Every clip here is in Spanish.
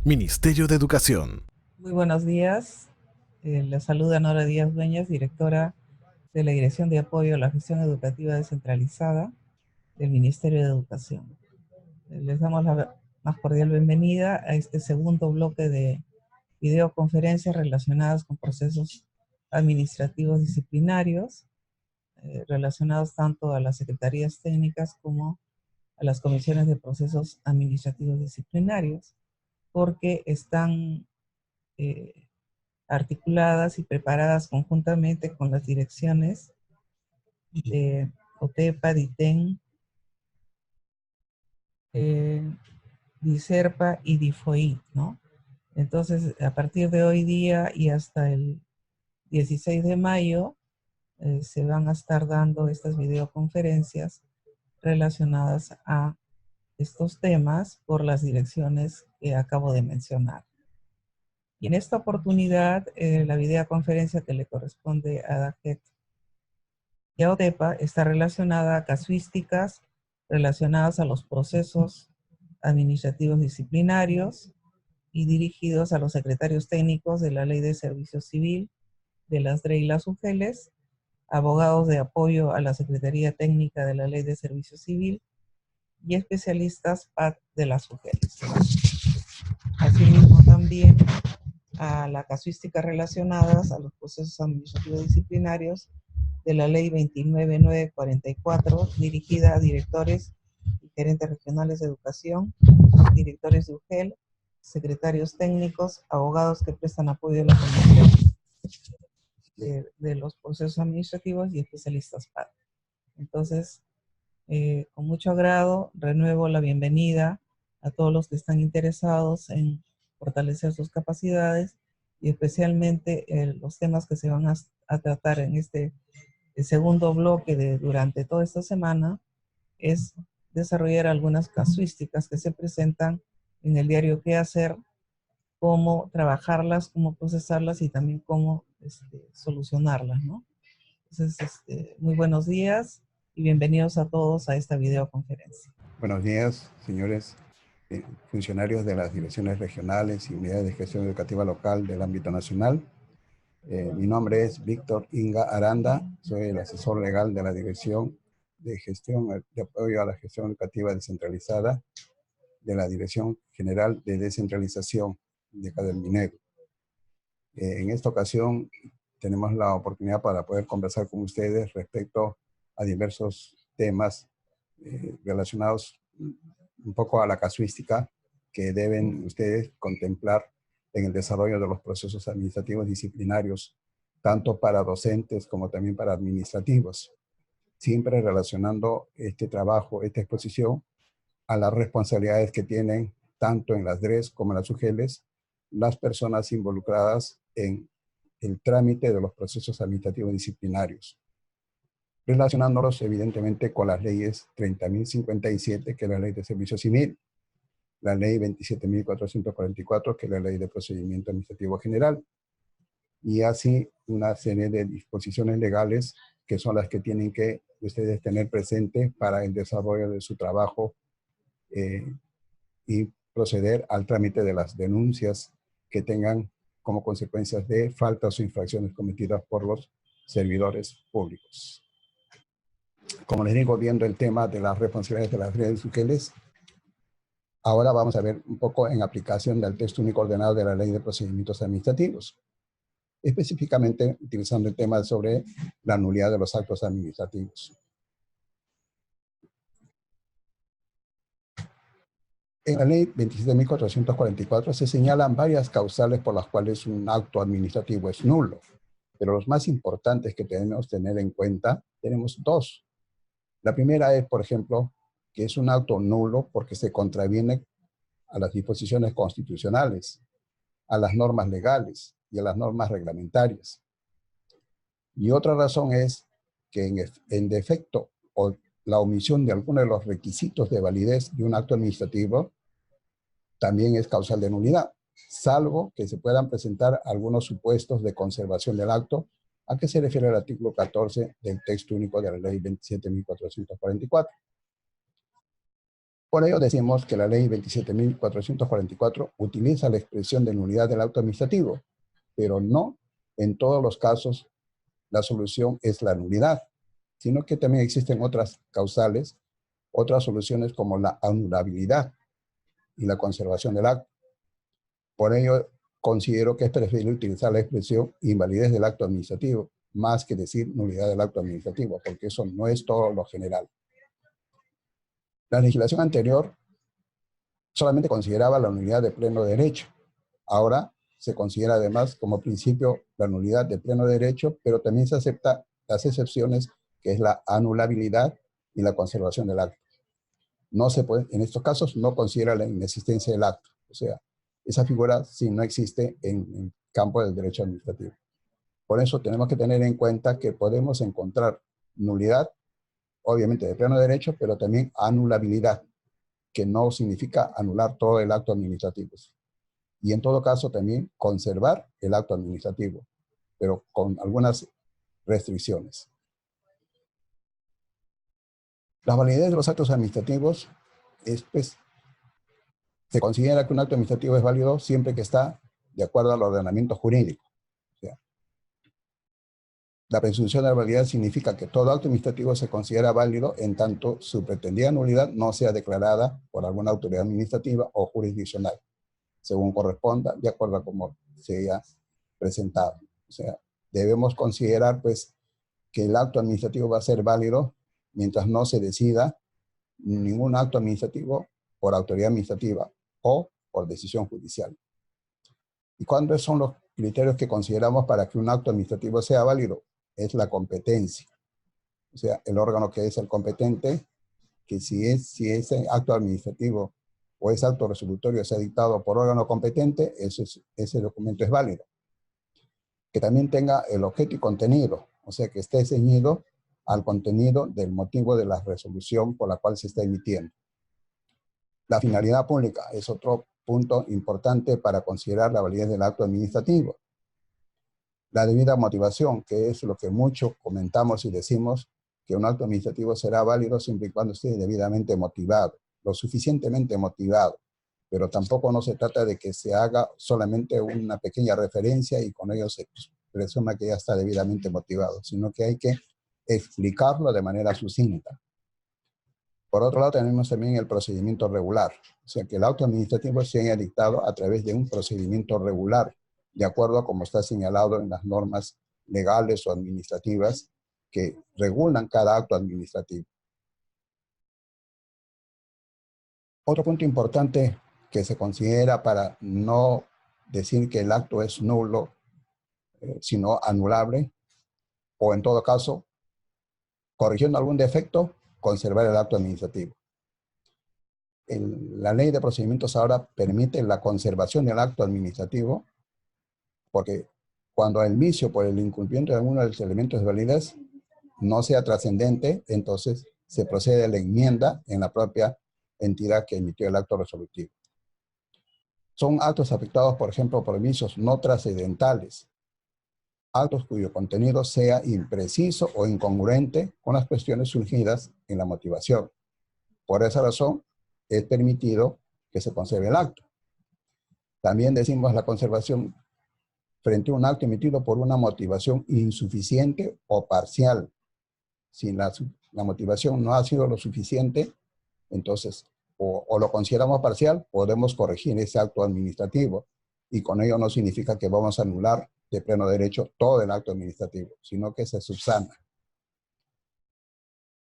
Ministerio de Educación. Muy buenos días. Les saluda Nora Díaz Dueñas, directora de la Dirección de Apoyo a la Gestión Educativa Descentralizada del Ministerio de Educación. Les damos la más cordial bienvenida a este segundo bloque de videoconferencias relacionadas con procesos administrativos disciplinarios, relacionados tanto a las secretarías técnicas como a las comisiones de procesos administrativos disciplinarios, porque están articuladas y preparadas conjuntamente con las direcciones de OTEPA, DITEN, DICERPA y DIFOI, ¿no? Entonces, a partir de hoy día y hasta el 16 de mayo, se van a estar dando estas videoconferencias relacionadas a estos temas por las direcciones que acabo de mencionar. Y en esta oportunidad, la videoconferencia que le corresponde a DAGET y a OTEPA está relacionada a casuísticas relacionadas a los procesos administrativos disciplinarios y dirigidos a los secretarios técnicos de la Ley de Servicio Civil, de las DRE y las UGELES, abogados de apoyo a la Secretaría Técnica de la Ley de Servicio Civil y especialistas PAD de las UGELES. Asimismo, también a la casuística relacionadas a los procesos administrativos disciplinarios de la Ley 29944, dirigida a directores y gerentes regionales de educación, directores de UGEL, secretarios técnicos, abogados que prestan apoyo a la Comisión de los procesos administrativos y especialistas PAD. Entonces, con mucho agrado, renuevo la bienvenida a todos los que están interesados en fortalecer sus capacidades y especialmente los temas que se van a tratar en este segundo bloque durante toda esta semana es desarrollar algunas casuísticas que se presentan en el diario Qué Hacer, cómo trabajarlas, cómo procesarlas y también cómo solucionarlas, ¿no? Entonces, muy buenos días y bienvenidos a todos a esta videoconferencia. Buenos días, señores funcionarios de las direcciones regionales y unidades de gestión educativa local del ámbito nacional. Mi nombre es Víctor Inga Aranda, soy el asesor legal de la Dirección de Gestión de Apoyo a la Gestión Educativa Descentralizada de la Dirección General de Descentralización de acá del Minegro. En esta ocasión tenemos la oportunidad para poder conversar con ustedes respecto a diversos temas relacionados un poco a la casuística que deben ustedes contemplar en el desarrollo de los procesos administrativos disciplinarios, tanto para docentes como también para administrativos, siempre relacionando este trabajo, esta exposición, a las responsabilidades que tienen tanto en las DRES como en las UGELES, las personas involucradas en el trámite de los procesos administrativos disciplinarios, relacionándolos evidentemente con las leyes 30.057, que es la Ley de Servicio Civil, la Ley 27.444, que es la Ley de Procedimiento Administrativo General, y así una serie de disposiciones legales que son las que tienen que ustedes tener presente para el desarrollo de su trabajo y proceder al trámite de las denuncias que tengan como consecuencias de faltas o infracciones cometidas por los servidores públicos. Como les digo, viendo el tema de las responsabilidades de las redes UGELES, ahora vamos a ver un poco en aplicación del texto único ordenado de la Ley de Procedimientos Administrativos, específicamente utilizando el tema sobre la nulidad de los actos administrativos. En la Ley 27.444 se señalan varias causales por las cuales un acto administrativo es nulo, pero los más importantes que debemos tener en cuenta, tenemos dos. La primera es, por ejemplo, que es un acto nulo porque se contraviene a las disposiciones constitucionales, a las normas legales y a las normas reglamentarias. Y otra razón es que en defecto o la omisión de alguno de los requisitos de validez de un acto administrativo también es causal de nulidad, salvo que se puedan presentar algunos supuestos de conservación del acto, a que se refiere el artículo 14 del texto único de la Ley 27.444. Por ello decimos que la ley 27.444 utiliza la expresión de nulidad del acto administrativo, pero no en todos los casos la solución es la nulidad, sino que también existen otras causales, otras soluciones como la anulabilidad y la conservación del acto. Por ello, considero que es preferible utilizar la expresión invalidez del acto administrativo, más que decir nulidad del acto administrativo, porque eso no es todo lo general. La legislación anterior solamente consideraba la nulidad de pleno derecho. Ahora se considera además como principio la nulidad de pleno derecho, pero también se acepta las excepciones, que es la anulabilidad y la conservación del acto. No se puede, en estos casos no considera la inexistencia del acto. O sea, esa figura sí no existe en el campo del derecho administrativo. Por eso tenemos que tener en cuenta que podemos encontrar nulidad, obviamente de pleno derecho, pero también anulabilidad, que no significa anular todo el acto administrativo. Y en todo caso también conservar el acto administrativo, pero con algunas restricciones. La validez de los actos administrativos es, pues, se considera que un acto administrativo es válido siempre que está de acuerdo al ordenamiento jurídico. O sea, la presunción de validez significa que todo acto administrativo se considera válido en tanto su pretendida nulidad no sea declarada por alguna autoridad administrativa o jurisdiccional, según corresponda, de acuerdo a cómo se haya presentado. O sea, debemos considerar, pues, que el acto administrativo va a ser válido mientras no se decida ningún acto administrativo por autoridad administrativa o por decisión judicial. ¿Y cuáles son los criterios que consideramos para que un acto administrativo sea válido? Es la competencia. O sea, el órgano que es el competente, que si ese acto administrativo o ese acto resolutorio sea dictado por órgano competente, ese documento es válido. Que también tenga el objeto y contenido, o sea, que esté ceñido al contenido del motivo de la resolución por la cual se está emitiendo. La finalidad pública es otro punto importante para considerar la validez del acto administrativo. La debida motivación, que es lo que mucho comentamos y decimos, que un acto administrativo será válido siempre y cuando esté debidamente motivado, lo suficientemente motivado, pero tampoco no se trata de que se haga solamente una pequeña referencia y con ello se presuma que ya está debidamente motivado, sino que hay que explicarlo de manera sucinta. Por otro lado, tenemos también el procedimiento regular, o sea, que el acto administrativo se haya dictado a través de un procedimiento regular, de acuerdo a como está señalado en las normas legales o administrativas que regulan cada acto administrativo. Otro punto importante que se considera para no decir que el acto es nulo, sino anulable, o en todo caso, corrigiendo algún defecto, conservar el acto administrativo. La ley de procedimientos ahora permite la conservación del acto administrativo, porque cuando el vicio por el incumplimiento de alguno de los elementos de validez no sea trascendente, entonces se procede a la enmienda en la propia entidad que emitió el acto resolutivo. Son actos afectados, por ejemplo, por vicios no trascendentales, actos cuyo contenido sea impreciso o incongruente con las cuestiones surgidas en la motivación. Por esa razón, es permitido que se conserve el acto. También decimos la conservación frente a un acto emitido por una motivación insuficiente o parcial. Si la motivación no ha sido lo suficiente, entonces o lo consideramos parcial, podemos corregir ese acto administrativo y con ello no significa que vamos a anular de pleno derecho todo el acto administrativo, sino que se subsana.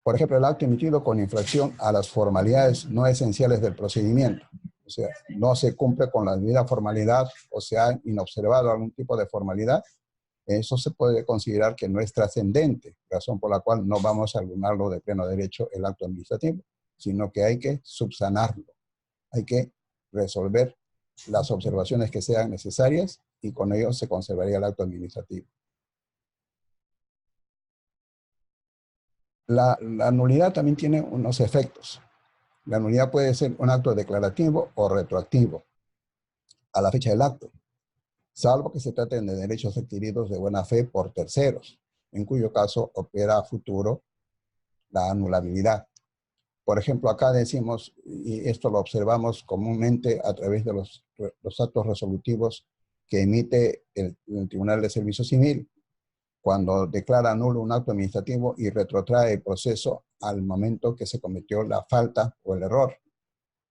Por ejemplo, el acto emitido con infracción a las formalidades no esenciales del procedimiento. O sea, no se cumple con la debida formalidad o se ha inobservado algún tipo de formalidad. Eso se puede considerar que no es trascendente, razón por la cual no vamos a anullarlo de pleno derecho el acto administrativo, sino que hay que subsanarlo. Hay que resolver las observaciones que sean necesarias y con ello se conservaría el acto administrativo. La nulidad también tiene unos efectos. La nulidad puede ser un acto declarativo o retroactivo a la fecha del acto, salvo que se traten de derechos adquiridos de buena fe por terceros, en cuyo caso opera a futuro la anulabilidad. Por ejemplo, acá decimos, y esto lo observamos comúnmente a través de los actos resolutivos que emite el Tribunal de Servicio Civil, cuando declara nulo un acto administrativo y retrotrae el proceso al momento que se cometió la falta o el error.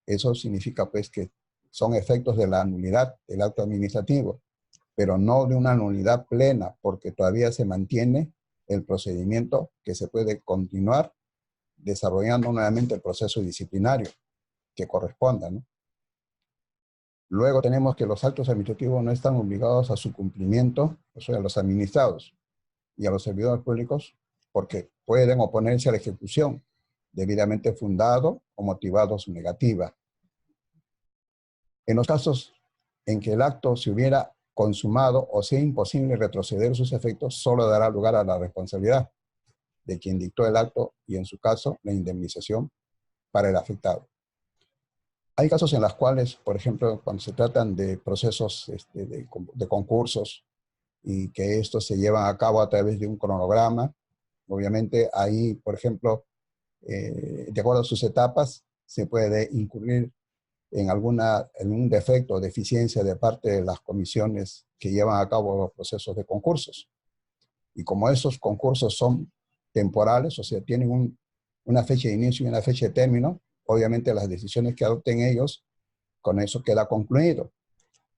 Eso significa pues que son efectos de la nulidad del acto administrativo, pero no de una nulidad plena, porque todavía se mantiene el procedimiento que se puede continuar desarrollando nuevamente el proceso disciplinario que corresponda, ¿no? Luego tenemos que los actos administrativos no están obligados a su cumplimiento, o sea, a los administrados y a los servidores públicos, porque pueden oponerse a la ejecución, debidamente fundado o motivado su negativa. En los casos en que el acto se hubiera consumado o sea imposible retroceder sus efectos, solo dará lugar a la responsabilidad de quien dictó el acto y, en su caso, la indemnización para el afectado. Hay casos en los cuales, por ejemplo, cuando se tratan de procesos de concursos y que estos se llevan a cabo a través de un cronograma, obviamente ahí, por ejemplo, de acuerdo a sus etapas, se puede incurrir en un defecto o deficiencia de parte de las comisiones que llevan a cabo los procesos de concursos. Y como esos concursos son temporales, o sea, tienen una fecha de inicio y una fecha de término, obviamente las decisiones que adopten ellos, con eso queda concluido.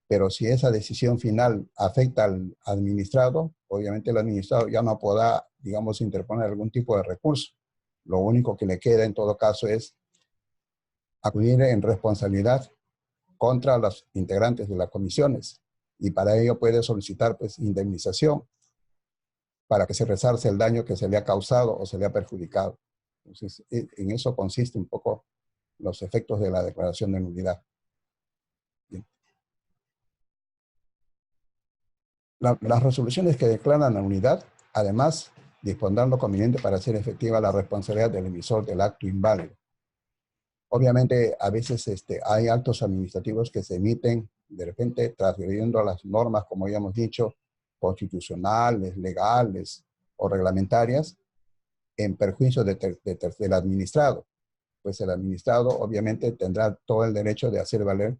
Pero si esa decisión final afecta al administrado, obviamente el administrado ya no podrá, digamos, interponer algún tipo de recurso. Lo único que le queda en todo caso es acudir en responsabilidad contra los integrantes de las comisiones, y para ello puede solicitar pues indemnización para que se resarce el daño que se le ha causado o se le ha perjudicado. Entonces, en eso consiste un poco los efectos de la declaración de nulidad. Bien. Las resoluciones que declaran la nulidad, además, dispondrán lo conveniente para hacer efectiva la responsabilidad del emisor del acto inválido. Obviamente, a veces hay actos administrativos que se emiten de repente transgrediendo a las normas, como ya hemos dicho, constitucionales, legales o reglamentarias, en perjuicio del administrado. Pues el administrado obviamente tendrá todo el derecho de hacer valer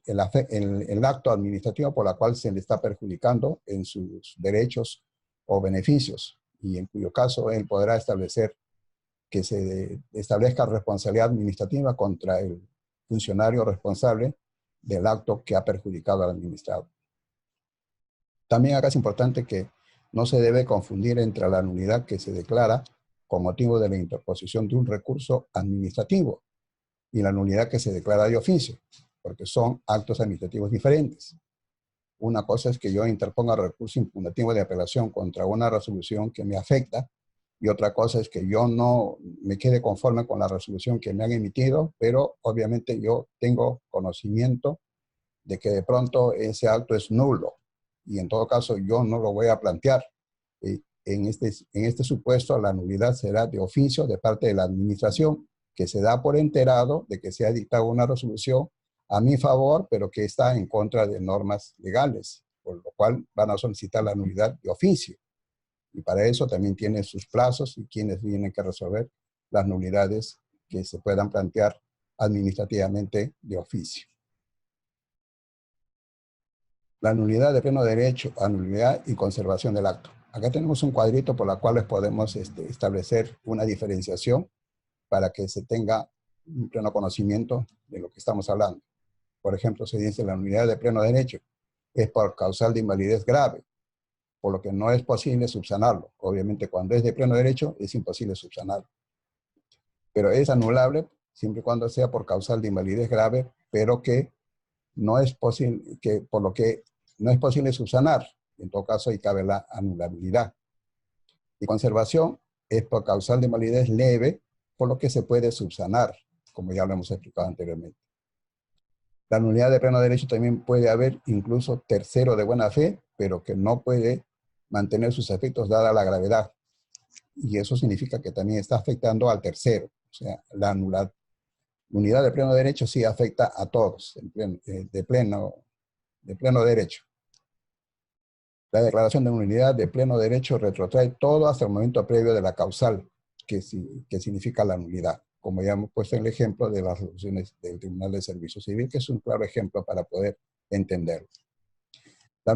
el acto administrativo por la cual se le está perjudicando en sus derechos o beneficios, y en cuyo caso él podrá establecer que se establezca responsabilidad administrativa contra el funcionario responsable del acto que ha perjudicado al administrado. También acá es importante que no se debe confundir entre la nulidad que se declara con motivo de la interposición de un recurso administrativo y la nulidad que se declara de oficio, porque son actos administrativos diferentes. Una cosa es que yo interponga recurso impugnativo de apelación contra una resolución que me afecta, y otra cosa es que yo no me quede conforme con la resolución que me han emitido, pero obviamente yo tengo conocimiento de que de pronto ese acto es nulo, y en todo caso yo no lo voy a plantear. En este supuesto, la nulidad será de oficio de parte de la administración, que se da por enterado de que se ha dictado una resolución a mi favor, pero que está en contra de normas legales, por lo cual van a solicitar la nulidad de oficio. Y para eso también tiene sus plazos y quienes tienen que resolver las nulidades que se puedan plantear administrativamente de oficio. La nulidad de pleno derecho, anulidad y conservación del acto. Acá tenemos un cuadrito por el cual podemos establecer una diferenciación para que se tenga un pleno conocimiento de lo que estamos hablando. Por ejemplo, se dice la nulidad de pleno derecho es por causal de invalidez grave, por lo que no es posible subsanarlo. Obviamente, cuando es de pleno derecho, es imposible subsanarlo. Pero es anulable siempre y cuando sea por causal de invalidez grave, pero que no es posible, por lo que no es posible subsanar. En todo caso, ahí cabe la anulabilidad. Y conservación es por causal de invalidez leve, por lo que se puede subsanar, como ya lo hemos explicado anteriormente. La nulidad de pleno derecho también puede haber incluso tercero de buena fe, pero que no puede mantener sus efectos dada la gravedad. Y eso significa que también está afectando al tercero. O sea, la nulidad de pleno derecho sí afecta a todos, de pleno derecho. La declaración de nulidad de pleno derecho retrotrae todo hasta el momento previo de la causal, que significa la nulidad, como ya hemos puesto en el ejemplo de las resoluciones del Tribunal de Servicio Civil, que es un claro ejemplo para poder entenderlo. La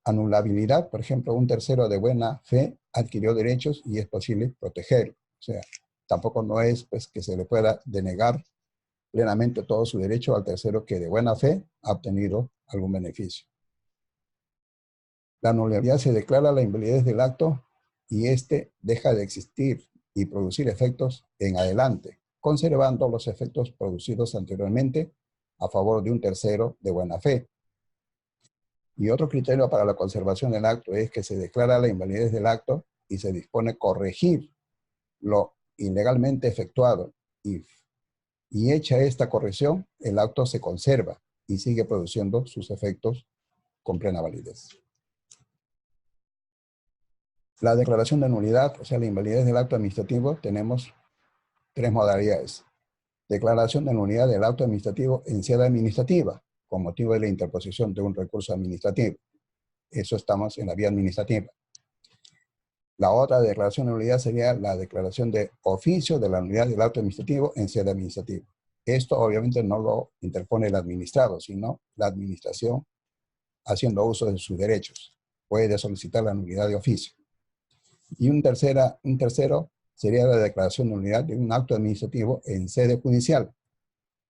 anulabilidad, por ejemplo, un tercero de buena fe adquirió derechos y es posible protegerlo. O sea, tampoco no es pues, que se le pueda denegar plenamente todo su derecho al tercero que de buena fe ha obtenido algún beneficio. La nulidad se declara la invalidez del acto y éste deja de existir y producir efectos en adelante, conservando los efectos producidos anteriormente a favor de un tercero de buena fe. Y otro criterio para la conservación del acto es que se declara la invalidez del acto y se dispone corregir lo ilegalmente efectuado y hecha esta corrección, el acto se conserva y sigue produciendo sus efectos con plena validez. La declaración de nulidad, o sea, la invalidez del acto administrativo, tenemos tres modalidades. Declaración de nulidad del acto administrativo en sede administrativa, con motivo de la interposición de un recurso administrativo. Eso estamos en la vía administrativa. La otra declaración de nulidad sería la declaración de oficio de la nulidad del acto administrativo en sede administrativa. Esto obviamente no lo interpone el administrado, sino la administración haciendo uso de sus derechos. Puede solicitar la nulidad de oficio. Y un tercero sería la declaración de nulidad de un acto administrativo en sede judicial,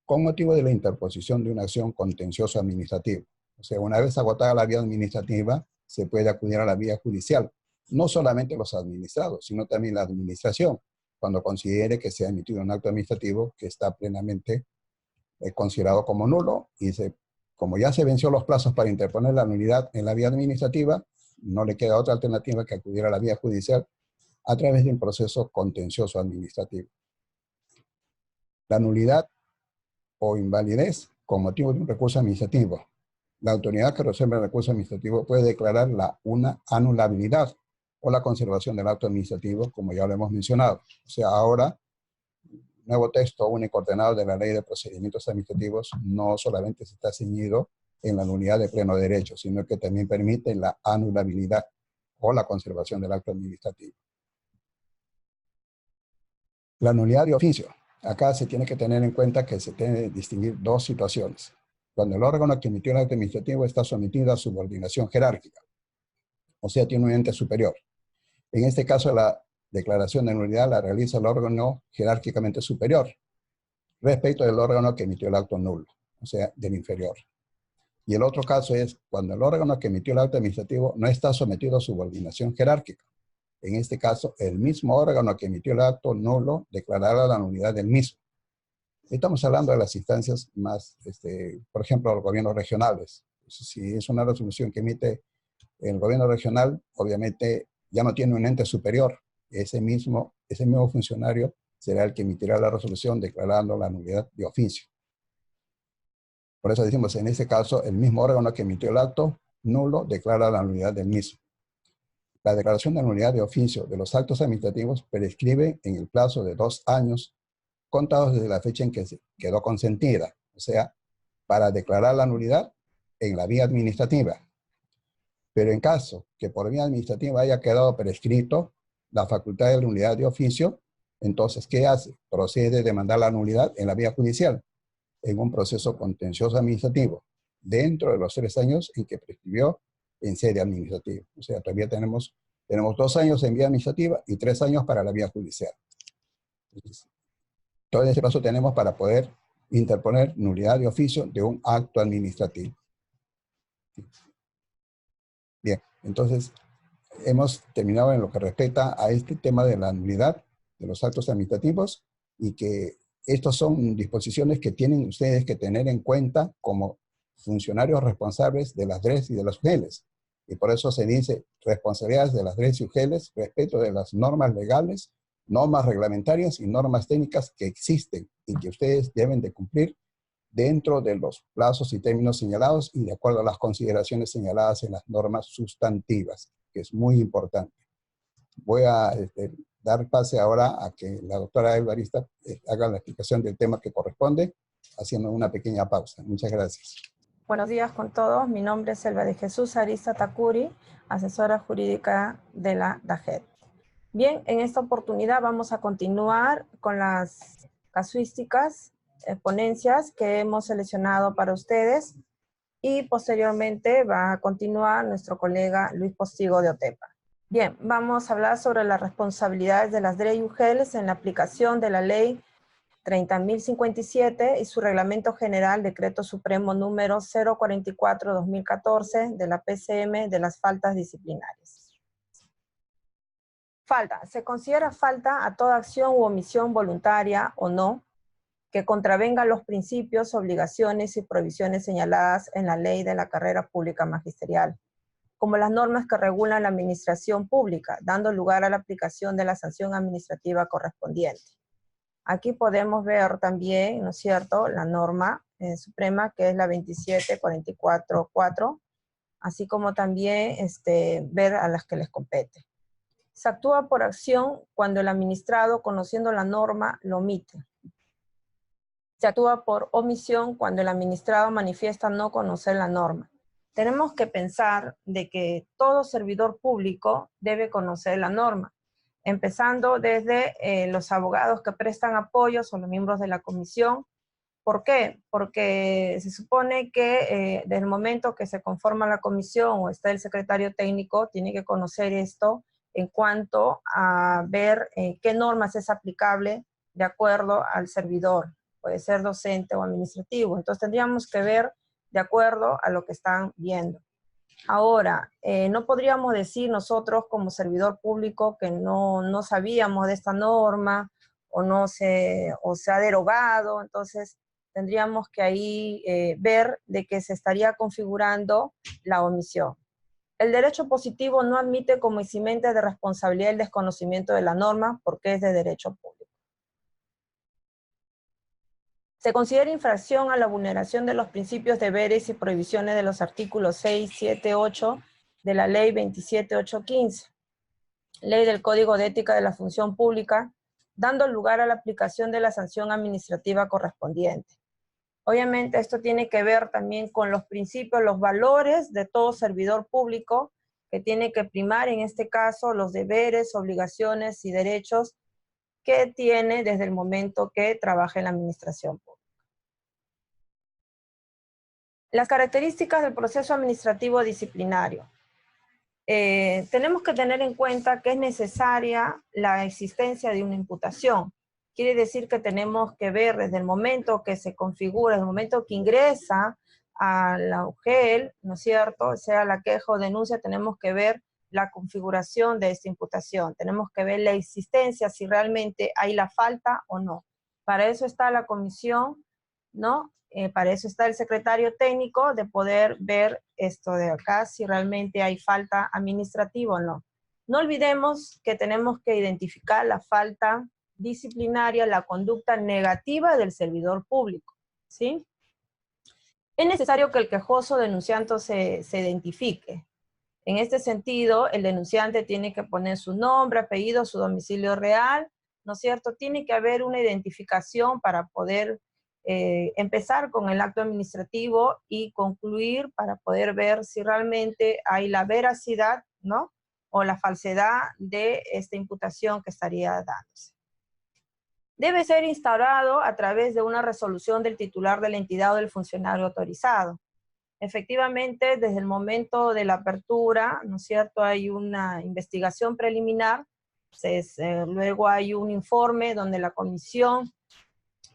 con motivo de la interposición de una acción contenciosa administrativa. O sea, una vez agotada la vía administrativa, se puede acudir a la vía judicial. No solamente los administrados, sino también la administración, cuando considere que se ha emitido un acto administrativo que está plenamente considerado como nulo y como ya se venció los plazos para interponer la nulidad en la vía administrativa, no le queda otra alternativa que acudir a la vía judicial a través de un proceso contencioso administrativo. La nulidad o invalidez con motivo de un recurso administrativo. La autoridad que resuelve el recurso administrativo puede declarar una anulabilidad o la conservación del acto administrativo, como ya lo hemos mencionado. O sea, ahora, nuevo texto único ordenado de la Ley de Procedimientos Administrativos no solamente se está ceñido en la nulidad de pleno derecho, sino que también permite la anulabilidad o la conservación del acto administrativo. La nulidad de oficio. Acá se tiene que tener en cuenta que se tiene que distinguir dos situaciones. Cuando el órgano que emitió el acto administrativo está sometido a subordinación jerárquica, o sea, tiene un ente superior. En este caso, la declaración de nulidad la realiza el órgano jerárquicamente superior respecto del órgano que emitió el acto nulo, o sea, del inferior. Y el otro caso es cuando el órgano que emitió el acto administrativo no está sometido a subordinación jerárquica. En este caso, el mismo órgano que emitió el acto nulo declarará la nulidad del mismo. Estamos hablando de las instancias más, por ejemplo, los gobiernos regionales. Si es una resolución que emite el gobierno regional, obviamente ya no tiene un ente superior. Ese mismo funcionario será el que emitirá la resolución declarando la nulidad de oficio. Por eso decimos, en este caso, el mismo órgano que emitió el acto nulo declara la nulidad del mismo. La declaración de nulidad de oficio de los actos administrativos prescribe en el plazo de 2 años contados desde la fecha en que quedó consentida, o sea, para declarar la nulidad en la vía administrativa. Pero en caso que por vía administrativa haya quedado prescrito la facultad de nulidad de oficio, entonces, ¿qué hace? Procede a demandar la nulidad en la vía judicial, en un proceso contencioso administrativo, dentro de los 3 años en que prescribió en sede administrativa. O sea, todavía tenemos 2 años en vía administrativa y 3 años para la vía judicial. Todo ese plazo tenemos para poder interponer nulidad de oficio de un acto administrativo. Bien, entonces hemos terminado en lo que respecta a este tema de la nulidad de los actos administrativos y que estas son disposiciones que tienen ustedes que tener en cuenta como funcionarios responsables de las DRES y de las UGELES. Y por eso se dice responsabilidades de las DRES y UGELES respecto de las normas legales, normas reglamentarias y normas técnicas que existen y que ustedes deben de cumplir dentro de los plazos y términos señalados y de acuerdo a las consideraciones señaladas en las normas sustantivas, que es muy importante. Voy a dar pase ahora a que la doctora Evarista haga la explicación del tema que corresponde, haciendo una pequeña pausa. Muchas gracias. Buenos días con todos. Mi nombre es Elba de Jesús Arista Takuri, asesora jurídica de la DAGED. Bien, en esta oportunidad vamos a continuar con las casuísticas, ponencias que hemos seleccionado para ustedes y posteriormente va a continuar nuestro colega Luis Postigo de OTEPA. Bien, vamos a hablar sobre las responsabilidades de las DRE-UGELs en la aplicación de la ley 30.057 y su reglamento general, decreto supremo número 044-2014 de la PCM de las faltas disciplinarias. Falta. Se considera falta a toda acción u omisión voluntaria o no que contravenga los principios, obligaciones y prohibiciones señaladas en la ley de la carrera pública magisterial, como las normas que regulan la administración pública, dando lugar a la aplicación de la sanción administrativa correspondiente. Aquí podemos ver también, ¿no es cierto?, la norma suprema, que es la 27.44.4, así como también ver a las que les compete. Se actúa por acción cuando el administrado, conociendo la norma, lo omite. Se actúa por omisión cuando el administrado manifiesta no conocer la norma. Tenemos que pensar de que todo servidor público debe conocer la norma, empezando desde los abogados que prestan apoyos o los miembros de la comisión. ¿Por qué? Porque se supone que desde el momento que se conforma la comisión o está el secretario técnico, tiene que conocer esto en cuanto a ver qué normas es aplicable de acuerdo al servidor. Puede ser docente o administrativo. Entonces tendríamos que ver de acuerdo a lo que están viendo. Ahora, no podríamos decir nosotros como servidor público que no sabíamos de esta norma o se ha derogado. Entonces tendríamos que ahí ver de que se estaría configurando la omisión. El derecho positivo no admite como eximente de responsabilidad el desconocimiento de la norma porque es de derecho público. Se considera infracción a la vulneración de los principios, deberes y prohibiciones de los artículos 6, 7, 8 de la Ley 27.815, Ley del Código de Ética de la Función Pública, dando lugar a la aplicación de la sanción administrativa correspondiente. Obviamente esto tiene que ver también con los principios, los valores de todo servidor público, que tiene que primar en este caso los deberes, obligaciones y derechos que tiene desde el momento que trabaja en la administración pública. Las características del proceso administrativo disciplinario. Tenemos que tener en cuenta que es necesaria la existencia de una imputación. Quiere decir que tenemos que ver desde el momento que se configura, desde el momento que ingresa a la UGEL, ¿no es cierto?, sea la queja o denuncia, tenemos que ver la configuración de esta imputación. Tenemos que ver la existencia, si realmente hay la falta o no. Para eso está la comisión, ¿no? Para eso está el secretario técnico de poder ver esto de acá, si realmente hay falta administrativa o no. No olvidemos que tenemos que identificar la falta disciplinaria, la conducta negativa del servidor público, ¿sí? Es necesario que el quejoso denunciante se identifique. En este sentido, el denunciante tiene que poner su nombre, apellido, su domicilio real, ¿no es cierto? Tiene que haber una identificación para poder empezar con el acto administrativo y concluir para poder ver si realmente hay la veracidad, ¿no?, o la falsedad de esta imputación que estaría dándose. Debe ser instaurado a través de una resolución del titular de la entidad o del funcionario autorizado. Efectivamente, desde el momento de la apertura, ¿no es cierto?, hay una investigación preliminar, luego hay un informe donde la comisión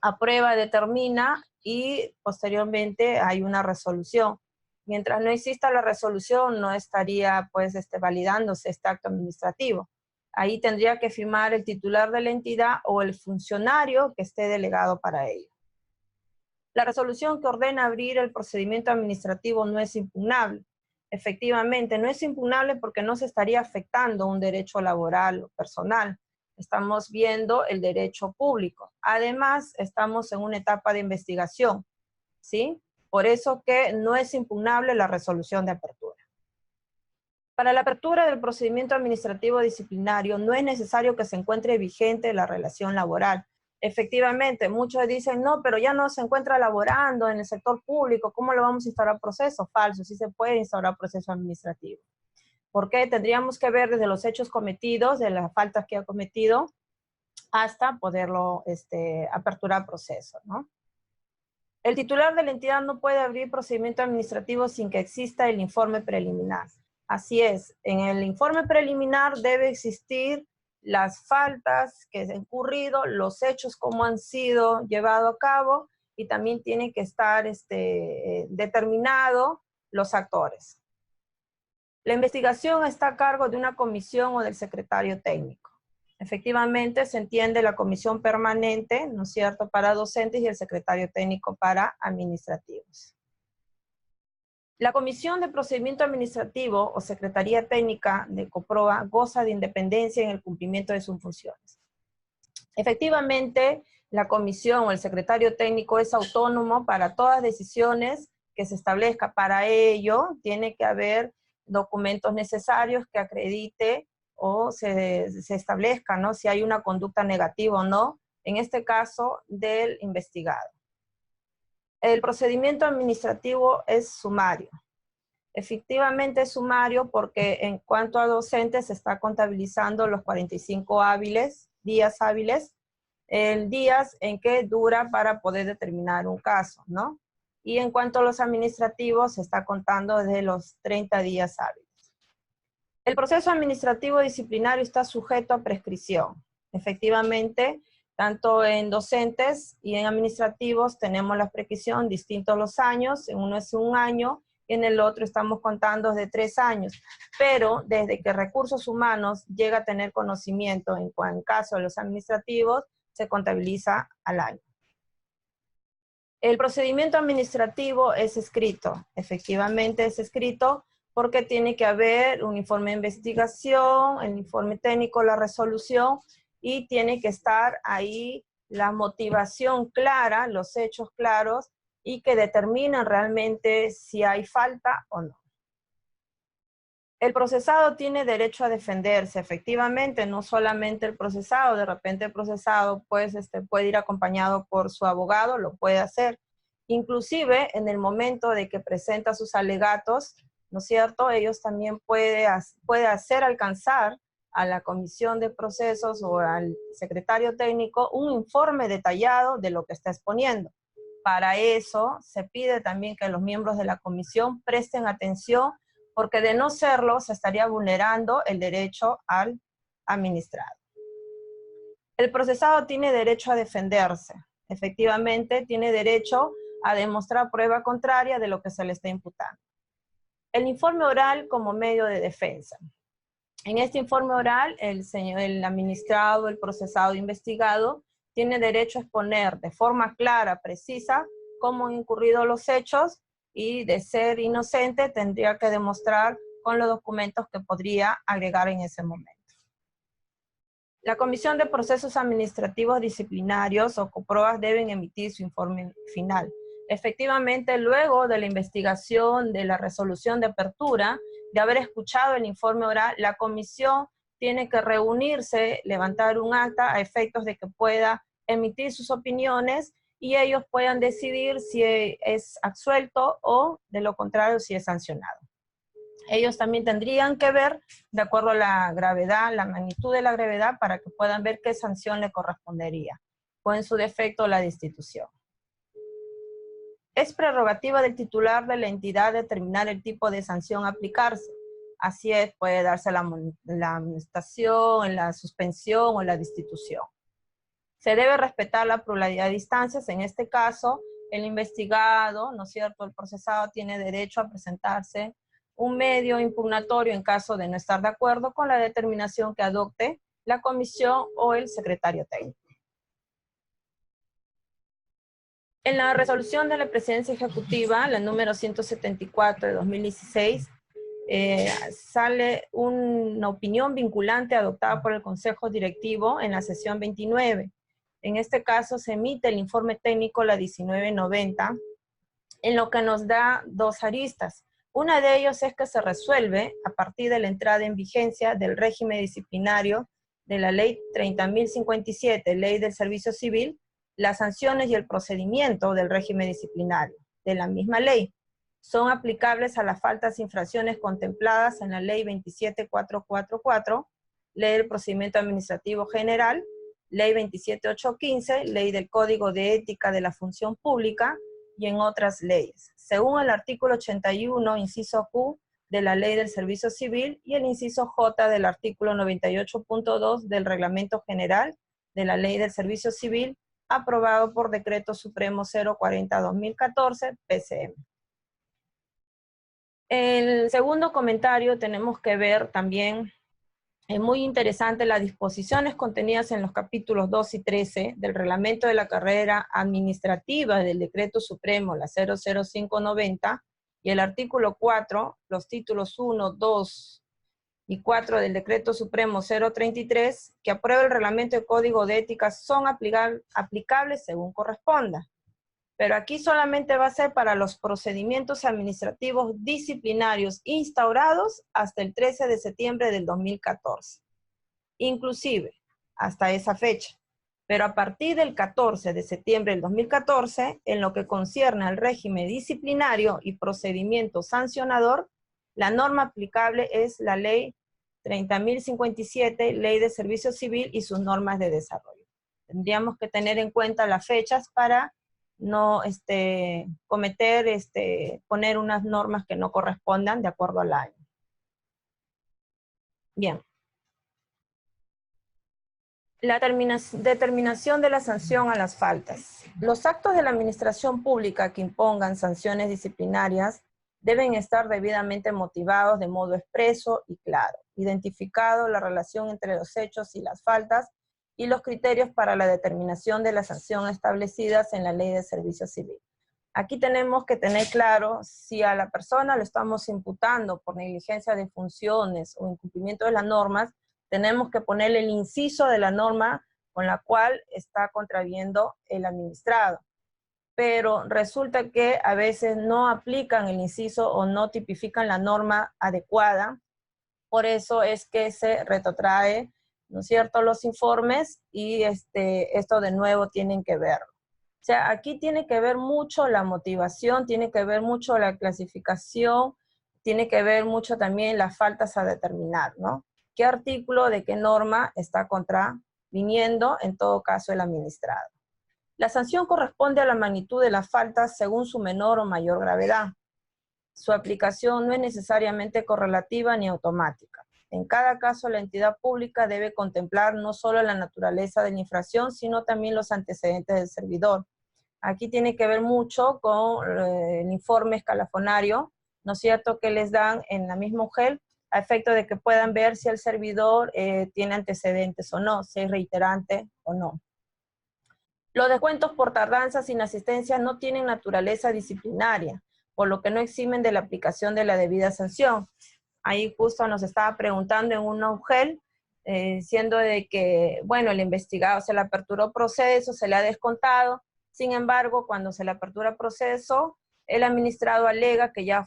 aprueba, determina y posteriormente hay una resolución. Mientras no exista la resolución, no estaría pues validándose este acto administrativo. Ahí tendría que firmar el titular de la entidad o el funcionario que esté delegado para ello. La resolución que ordena abrir el procedimiento administrativo no es impugnable. Efectivamente, no es impugnable porque no se estaría afectando un derecho laboral o personal. Estamos viendo el derecho público. Además, estamos en una etapa de investigación, ¿sí? Por eso que no es impugnable la resolución de apertura. Para la apertura del procedimiento administrativo disciplinario no es necesario que se encuentre vigente la relación laboral. Efectivamente, muchos dicen, no, pero ya no se encuentra laborando en el sector público, ¿cómo le vamos a instaurar proceso? Falso, sí se puede instaurar proceso administrativo. Porque tendríamos que ver desde los hechos cometidos, de las faltas que ha cometido, hasta poderlo aperturar proceso, ¿no? El titular de la entidad no puede abrir procedimiento administrativo sin que exista el informe preliminar. Así es, en el informe preliminar debe existir las faltas que han ocurrido, los hechos como han sido llevados a cabo, y también tiene que estar determinado los actores. La investigación está a cargo de una comisión o del secretario técnico. Efectivamente, se entiende la comisión permanente, ¿no es cierto?, para docentes y el secretario técnico para administrativos. La Comisión de Procedimiento Administrativo o Secretaría Técnica de Coproa goza de independencia en el cumplimiento de sus funciones. Efectivamente, la comisión o el secretario técnico es autónomo para todas decisiones que se establezca. Para ello, tiene que haber documentos necesarios que acredite o se establezca, ¿no?, si hay una conducta negativa o no, en este caso del investigado. El procedimiento administrativo es sumario. Efectivamente es sumario porque en cuanto a docentes se está contabilizando los 45 días hábiles, días en que dura para poder determinar un caso, ¿no? Y en cuanto a los administrativos se está contando desde los 30 días hábiles. El proceso administrativo disciplinario está sujeto a prescripción. Efectivamente, tanto en docentes y en administrativos tenemos la prescripción distintos los años, en uno es 1 año y en el otro estamos contando de 3 años. Pero desde que Recursos Humanos llega a tener conocimiento en caso de los administrativos, se contabiliza al año. El procedimiento administrativo es escrito. Efectivamente es escrito porque tiene que haber un informe de investigación, el informe técnico, la resolución, y tiene que estar ahí la motivación clara, los hechos claros, y que determinan realmente si hay falta o no. El procesado tiene derecho a defenderse, efectivamente, no solamente el procesado, de repente el procesado pues, puede ir acompañado por su abogado, lo puede hacer. Inclusive en el momento de que presenta sus alegatos, ¿no es cierto?, ellos también puede hacer alcanzar a la comisión de procesos o al secretario técnico un informe detallado de lo que está exponiendo. Para eso se pide también que los miembros de la comisión presten atención, porque de no serlo se estaría vulnerando el derecho al administrado. El procesado tiene derecho a defenderse. Efectivamente, tiene derecho a demostrar prueba contraria de lo que se le está imputando. El informe oral como medio de defensa. En este informe oral, el administrado, el procesado, investigado, tiene derecho a exponer de forma clara, precisa, cómo han incurrido los hechos, y de ser inocente tendría que demostrar con los documentos que podría agregar en ese momento. La Comisión de Procesos Administrativos Disciplinarios o COPROAS deben emitir su informe final. Efectivamente, luego de la investigación, de la resolución de apertura, de haber escuchado el informe oral, la comisión tiene que reunirse, levantar un acta a efectos de que pueda emitir sus opiniones y ellos puedan decidir si es absuelto o, de lo contrario, si es sancionado. Ellos también tendrían que ver, de acuerdo a la gravedad, la magnitud de la gravedad, para que puedan ver qué sanción le correspondería, o en su defecto la destitución. Es prerrogativa del titular de la entidad determinar el tipo de sanción a aplicarse. Así es, puede darse la amonestación, la suspensión o la destitución. Se debe respetar la pluralidad de instancias. En este caso, el investigado, ¿no es cierto?, el procesado tiene derecho a presentarse un medio impugnatorio en caso de no estar de acuerdo con la determinación que adopte la comisión o el secretario técnico. En la resolución de la Presidencia Ejecutiva, la número 174 de 2016, sale una opinión vinculante adoptada por el Consejo Directivo en la sesión 29. En este caso se emite el informe técnico, la 1990, en lo que nos da 2 aristas. Una de ellos es que se resuelve a partir de la entrada en vigencia del régimen disciplinario de la Ley 30.057, Ley del Servicio Civil, las sanciones y el procedimiento del régimen disciplinario de la misma ley. son aplicables a las faltas e infracciones contempladas en la Ley 27444, Ley del Procedimiento Administrativo General, Ley 27815, Ley del Código de Ética de la Función Pública y en otras leyes, según el artículo 81, inciso Q, de la Ley del Servicio Civil y el inciso J del artículo 98.2 del Reglamento General de la Ley del Servicio Civil, aprobado por Decreto Supremo 040-2014, PCM. El segundo comentario tenemos que ver también, es muy interesante las disposiciones contenidas en los capítulos 2 y 13 del Reglamento de la Carrera Administrativa del Decreto Supremo, la 00590, y el artículo 4, los títulos 1, 2 y 4 del Decreto Supremo 033, que aprueba el Reglamento de Código de Ética, son aplicables según corresponda. Pero aquí solamente va a ser para los procedimientos administrativos disciplinarios instaurados hasta el 13 de septiembre del 2014. Inclusive, hasta esa fecha. Pero a partir del 14 de septiembre del 2014, en lo que concierne al régimen disciplinario y procedimiento sancionador, la norma aplicable es la Ley 30.057, Ley de Servicio Civil y sus normas de desarrollo. Tendríamos que tener en cuenta las fechas para no poner unas normas que no correspondan de acuerdo al año. Bien. La determinación de la sanción a las faltas. Los actos de la administración pública que impongan sanciones disciplinarias deben estar debidamente motivados de modo expreso y claro, identificado la relación entre los hechos y las faltas y los criterios para la determinación de la sanción establecidas en la Ley de Servicio Civil. Aquí tenemos que tener claro si a la persona le estamos imputando por negligencia de funciones o incumplimiento de las normas, tenemos que ponerle el inciso de la norma con la cual está contraviendo el administrado. Pero resulta que a veces no aplican el inciso o no tipifican la norma adecuada, por eso es que se retrotrae, ¿no es cierto?, los informes y esto de nuevo tienen que verlo. O sea, aquí tiene que ver mucho la motivación, tiene que ver mucho la clasificación, tiene que ver mucho también las faltas a determinar, ¿no? ¿Qué artículo de qué norma está contraviniendo, en todo caso, el administrado? La sanción corresponde a la magnitud de las faltas según su menor o mayor gravedad. Su aplicación no es necesariamente correlativa ni automática. En cada caso, la entidad pública debe contemplar no solo la naturaleza de la infracción, sino también los antecedentes del servidor. Aquí tiene que ver mucho con el informe escalafonario, ¿no es cierto?, que les dan en la misma UGEL, a efecto de que puedan ver si el servidor tiene antecedentes o no, si es reiterante o no. Los descuentos por tardanzas sin asistencia no tienen naturaleza disciplinaria, por lo que no eximen de la aplicación de la debida sanción. Ahí justo nos estaba preguntando en una UGEL, diciendo de que, bueno, el investigado se le aperturó proceso, se le ha descontado, sin embargo, cuando se le apertura proceso, el administrado alega que ya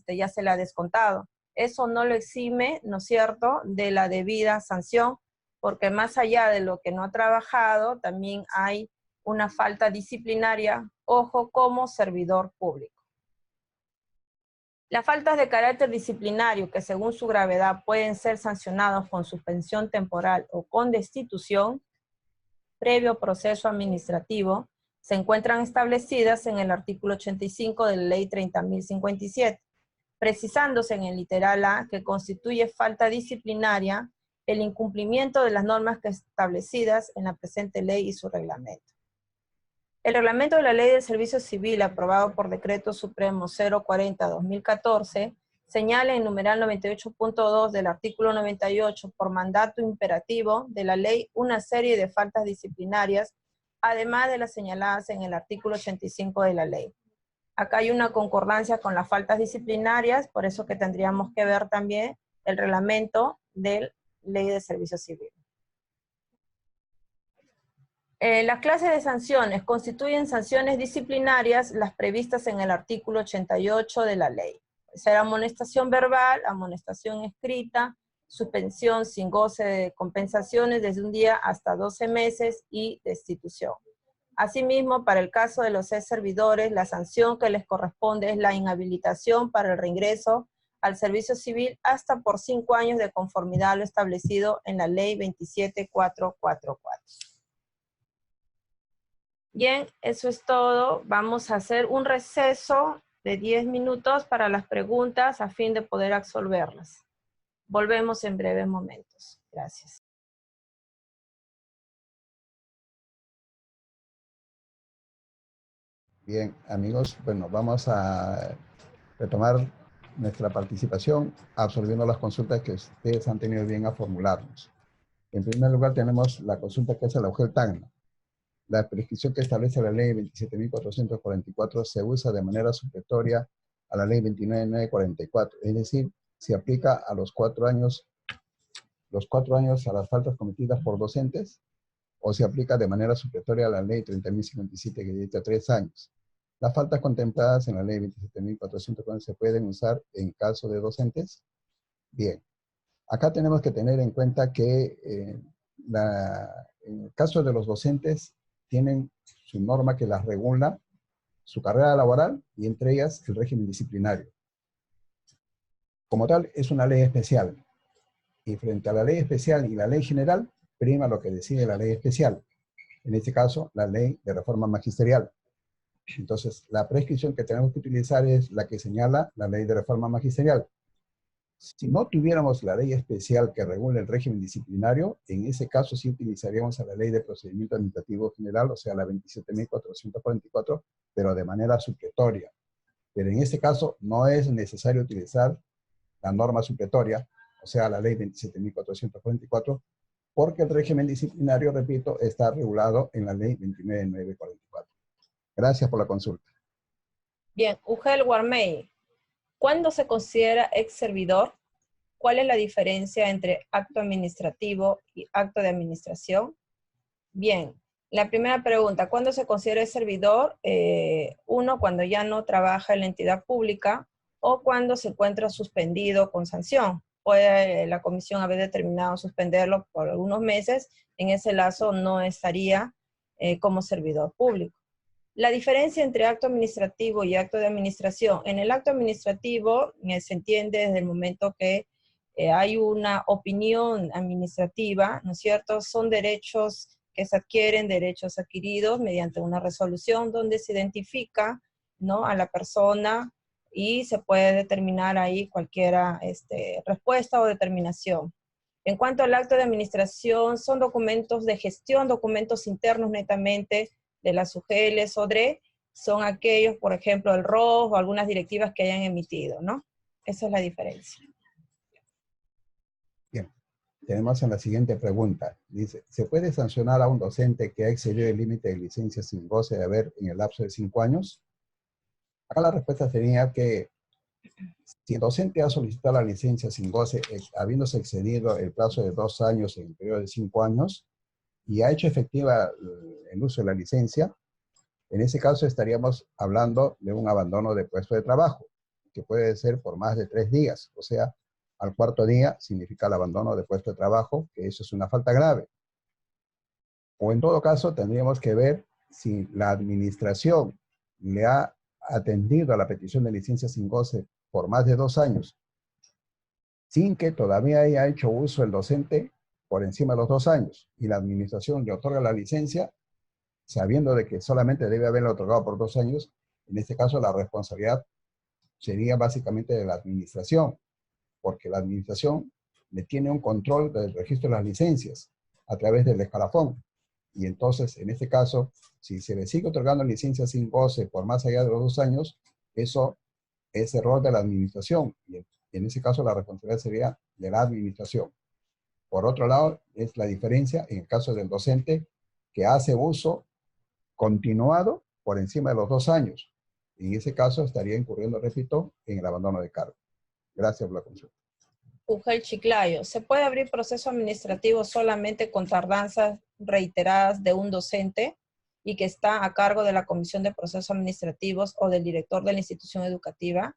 ya se le ha descontado. Eso no lo exime, ¿no es cierto?, de la debida sanción, porque más allá de lo que no ha trabajado, también hay una falta disciplinaria, ojo, como servidor público. Las faltas de carácter disciplinario que según su gravedad pueden ser sancionados con suspensión temporal o con destitución, previo proceso administrativo, se encuentran establecidas en el artículo 85 de la Ley 30.057, precisándose en el literal A que constituye falta disciplinaria el incumplimiento de las normas establecidas en la presente ley y su reglamento. El reglamento de la Ley del Servicio Civil, aprobado por Decreto Supremo 040-2014, señala en numeral 98.2 del artículo 98 por mandato imperativo de la ley una serie de faltas disciplinarias, además de las señaladas en el artículo 85 de la ley. Acá hay una concordancia con las faltas disciplinarias, por eso que tendríamos que ver también el reglamento de la Ley de Servicio Civil. Las clases de sanciones constituyen sanciones disciplinarias las previstas en el artículo 88 de la ley. Será amonestación verbal, amonestación escrita, suspensión sin goce de compensaciones desde un día hasta 12 meses y destitución. Asimismo, para el caso de los servidores, la sanción que les corresponde es la inhabilitación para el reingreso al servicio civil hasta por 5 años de conformidad a lo establecido en la ley 27444. Bien, eso es todo. Vamos a hacer un receso de 10 minutos para las preguntas a fin de poder absolverlas. Volvemos en breves momentos. Gracias. Bien, amigos, bueno, vamos a retomar nuestra participación absorbiendo las consultas que ustedes han tenido bien a formularnos. En primer lugar tenemos la consulta que hace la UGEL Tacna. La prescripción que establece la ley 27.444 se usa de manera supletoria a la ley 29.944, es decir, se aplica a los 4 años a las faltas cometidas por docentes, o se aplica de manera supletoria a la ley 30.057 que dice 3 años. Las faltas contempladas en la ley 27.440 se pueden usar en caso de docentes. Bien, acá tenemos que tener en cuenta que en el caso de los docentes tienen su norma que las regula, su carrera laboral y entre ellas el régimen disciplinario. Como tal, es una ley especial. Y frente a la ley especial y la ley general, prima lo que decide la ley especial. En este caso, la ley de reforma magisterial. Entonces, la prescripción que tenemos que utilizar es la que señala la ley de reforma magisterial. Si no tuviéramos la ley especial que regula el régimen disciplinario, en ese caso sí utilizaríamos a la ley de procedimiento administrativo general, o sea, la 27.444, pero de manera supletoria. Pero en este caso no es necesario utilizar la norma supletoria, o sea, la ley 27.444, porque el régimen disciplinario, repito, está regulado en la ley 29.944. Gracias por la consulta. Bien, Ugel Guarmey, ¿cuándo se considera ex servidor? ¿Cuál es la diferencia entre acto administrativo y acto de administración? Bien, la primera pregunta, ¿cuándo se considera ex servidor? Uno, cuando ya no trabaja en la entidad pública o cuando se encuentra suspendido con sanción. Puede la comisión haber determinado suspenderlo por algunos meses, en ese lazo no estaría como servidor público. La diferencia entre acto administrativo y acto de administración. En el acto administrativo se entiende desde el momento que hay una opinión administrativa, ¿no es cierto? Son derechos que se adquieren, derechos adquiridos mediante una resolución donde se identifica, ¿no?, a la persona y se puede determinar ahí cualquier respuesta o determinación. En cuanto al acto de administración, son documentos de gestión, documentos internos netamente de las UGLs o DRE, son aquellos, por ejemplo, el ROS o algunas directivas que hayan emitido, ¿no? Esa es la diferencia. Bien, tenemos en la siguiente pregunta. Dice, ¿se puede sancionar a un docente que ha excedido el límite de licencia sin goce de haber en el lapso de 5 años? Acá la respuesta sería que si el docente ha solicitado la licencia sin goce, habiéndose excedido el plazo de 2 años en el periodo de 5 años, y ha hecho efectiva el uso de la licencia, en ese caso estaríamos hablando de un abandono de puesto de trabajo, que puede ser por más de 3 días, o sea, al 4.º día significa el abandono de puesto de trabajo, que eso es una falta grave. O en todo caso, tendríamos que ver si la administración le ha atendido a la petición de licencia sin goce por más de 2 años, sin que todavía haya hecho uso el docente por encima de los 2 años, y la administración le otorga la licencia, sabiendo de que solamente debe haberla otorgado por 2 años, en este caso la responsabilidad sería básicamente de la administración, porque la administración le tiene un control del registro de las licencias a través del escalafón. Y entonces, en este caso, si se le sigue otorgando licencias sin goce por más allá de los 2 años, eso es error de la administración. Y en ese caso, la responsabilidad sería de la administración. Por otro lado, es la diferencia en el caso del docente que hace uso continuado por encima de los 2 años. En ese caso, estaría incurriendo, repito, en el abandono de cargo. Gracias por la consulta. Ugel Chiclayo, ¿se puede abrir proceso administrativo solamente con tardanzas reiteradas de un docente y que está a cargo de la Comisión de Procesos Administrativos o del director de la institución educativa?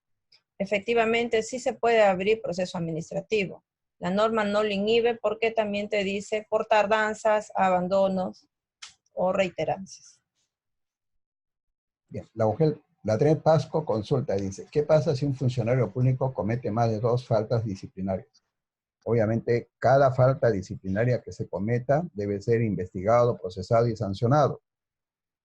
Efectivamente, sí se puede abrir proceso administrativo. La norma no lo inhibe porque también te dice por tardanzas, abandonos o reiterancias. Bien, la DRE Pasco consulta y dice, ¿qué pasa si un funcionario público comete más de 2 faltas disciplinarias? Obviamente, cada falta disciplinaria que se cometa debe ser investigado, procesado y sancionado.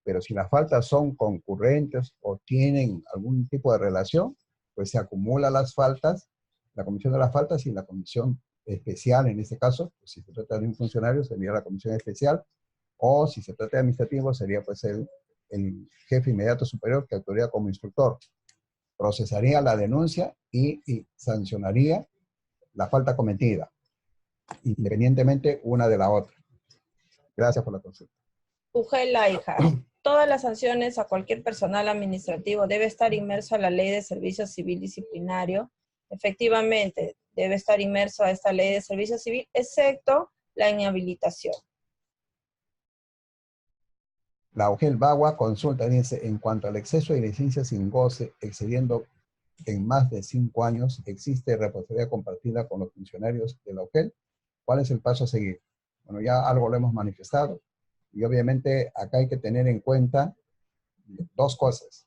Pero si las faltas son concurrentes o tienen algún tipo de relación, pues se acumulan las faltas, la comisión de las faltas y la comisión especial, en este caso, pues si se trata de un funcionario, sería la comisión especial, o si se trata de administrativo, sería pues el jefe inmediato superior que actuaría como instructor. Procesaría la denuncia y sancionaría la falta cometida, independientemente una de la otra. Gracias por la consulta. Ugel Laija, todas las sanciones a cualquier personal administrativo debe estar inmerso a la Ley de Servicio Civil Disciplinario. Efectivamente, debe estar inmerso a esta Ley de Servicio Civil, excepto la inhabilitación. La Ugel Bagua consulta, dice, en cuanto al exceso de licencias sin goce, excediendo en más de 5 años, ¿existe responsabilidad compartida con los funcionarios de la Ugel? ¿Cuál es el paso a seguir? Bueno, ya algo lo hemos manifestado. Y obviamente acá hay que tener en cuenta 2 cosas.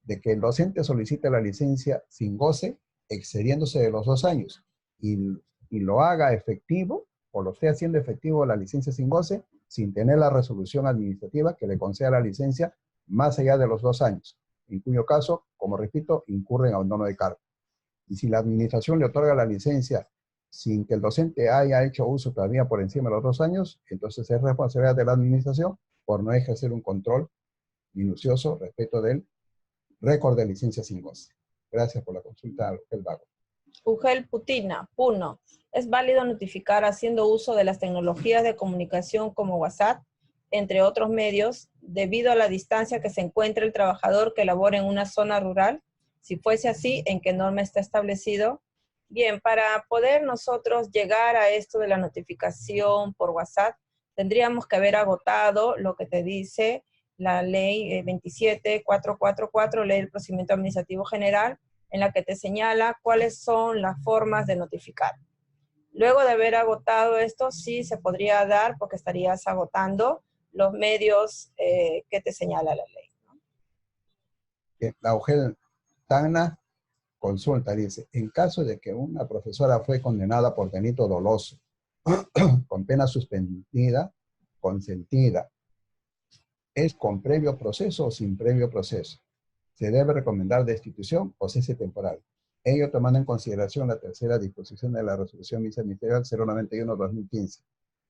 De que el docente solicite la licencia sin goce, excediéndose de los 2 años, y lo haga efectivo, o lo esté haciendo efectivo la licencia sin goce, sin tener la resolución administrativa que le conceda la licencia más allá de los 2 años, en cuyo caso, como repito, incurre en abandono de cargo. Y si la administración le otorga la licencia sin que el docente haya hecho uso todavía por encima de los 2 años, entonces es responsabilidad de la administración por no ejercer un control minucioso respecto del récord de licencia sin goce. Gracias por la consulta, Ugel Bagua. Ugel Putina, Puno. ¿Es válido notificar haciendo uso de las tecnologías de comunicación como WhatsApp, entre otros medios, debido a la distancia que se encuentra el trabajador que labora en una zona rural? Si fuese así, ¿en qué norma está establecido? Bien, para poder nosotros llegar a esto de la notificación por WhatsApp, tendríamos que haber agotado lo que te dice la ley 27444, ley del procedimiento administrativo general, en la que te señala cuáles son las formas de notificar. Luego de haber agotado esto, sí se podría dar, porque estarías agotando los medios que te señala la ley, ¿no? La Ugel Tacna consulta, dice, en caso de que una profesora fue condenada por delito doloso, con pena suspendida, consentida, ¿es con previo proceso o sin previo proceso? ¿Se debe recomendar destitución o cese temporal? Ello tomando en consideración la tercera disposición de la resolución viceministerial 091-2015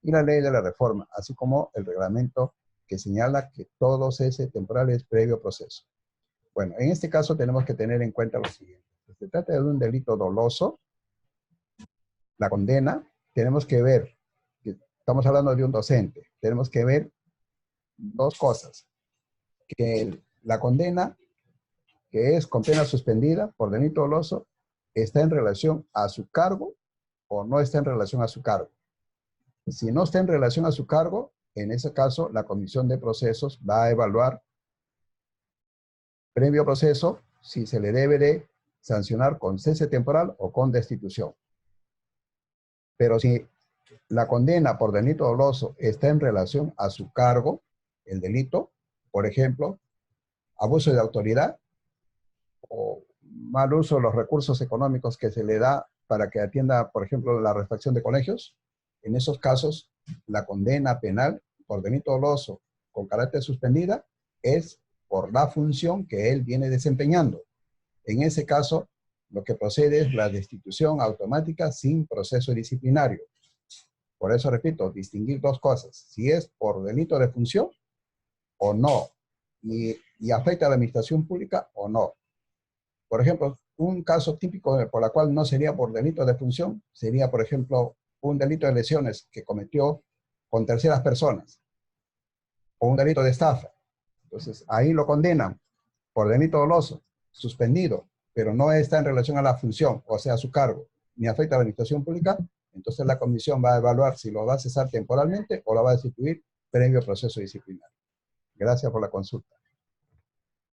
y la ley de la reforma, así como el reglamento que señala que todo cese temporal es previo proceso. Bueno, en este caso tenemos que tener en cuenta lo siguiente. Si se trata de un delito doloso, la condena, tenemos que ver, estamos hablando de un docente, tenemos que ver 2 cosas. Que la condena, que es con pena suspendida por delito doloso, está en relación a su cargo o no está en relación a su cargo. Si no está en relación a su cargo, en ese caso, la Comisión de Procesos va a evaluar previo proceso si se le debe de sancionar con cese temporal o con destitución. Pero si la condena por delito doloso está en relación a su cargo, el delito, por ejemplo, abuso de autoridad o mal uso de los recursos económicos que se le da para que atienda, por ejemplo, la refacción de colegios, en esos casos, la condena penal por delito doloso con carácter suspendida es por la función que él viene desempeñando. En ese caso, lo que procede es la destitución automática sin proceso disciplinario. Por eso, repito, distinguir 2 cosas. Si es por delito de función o no, y afecta a la administración pública o no. Por ejemplo, un caso típico por la cual no sería por delito de función, sería, por ejemplo, un delito de lesiones que cometió con terceras personas, o un delito de estafa. Entonces, ahí lo condenan por delito doloso, suspendido, pero no está en relación a la función, o sea, a su cargo, ni afecta a la administración pública. Entonces la comisión va a evaluar si lo va a cesar temporalmente o lo va a destituir previo proceso disciplinario. Gracias por la consulta.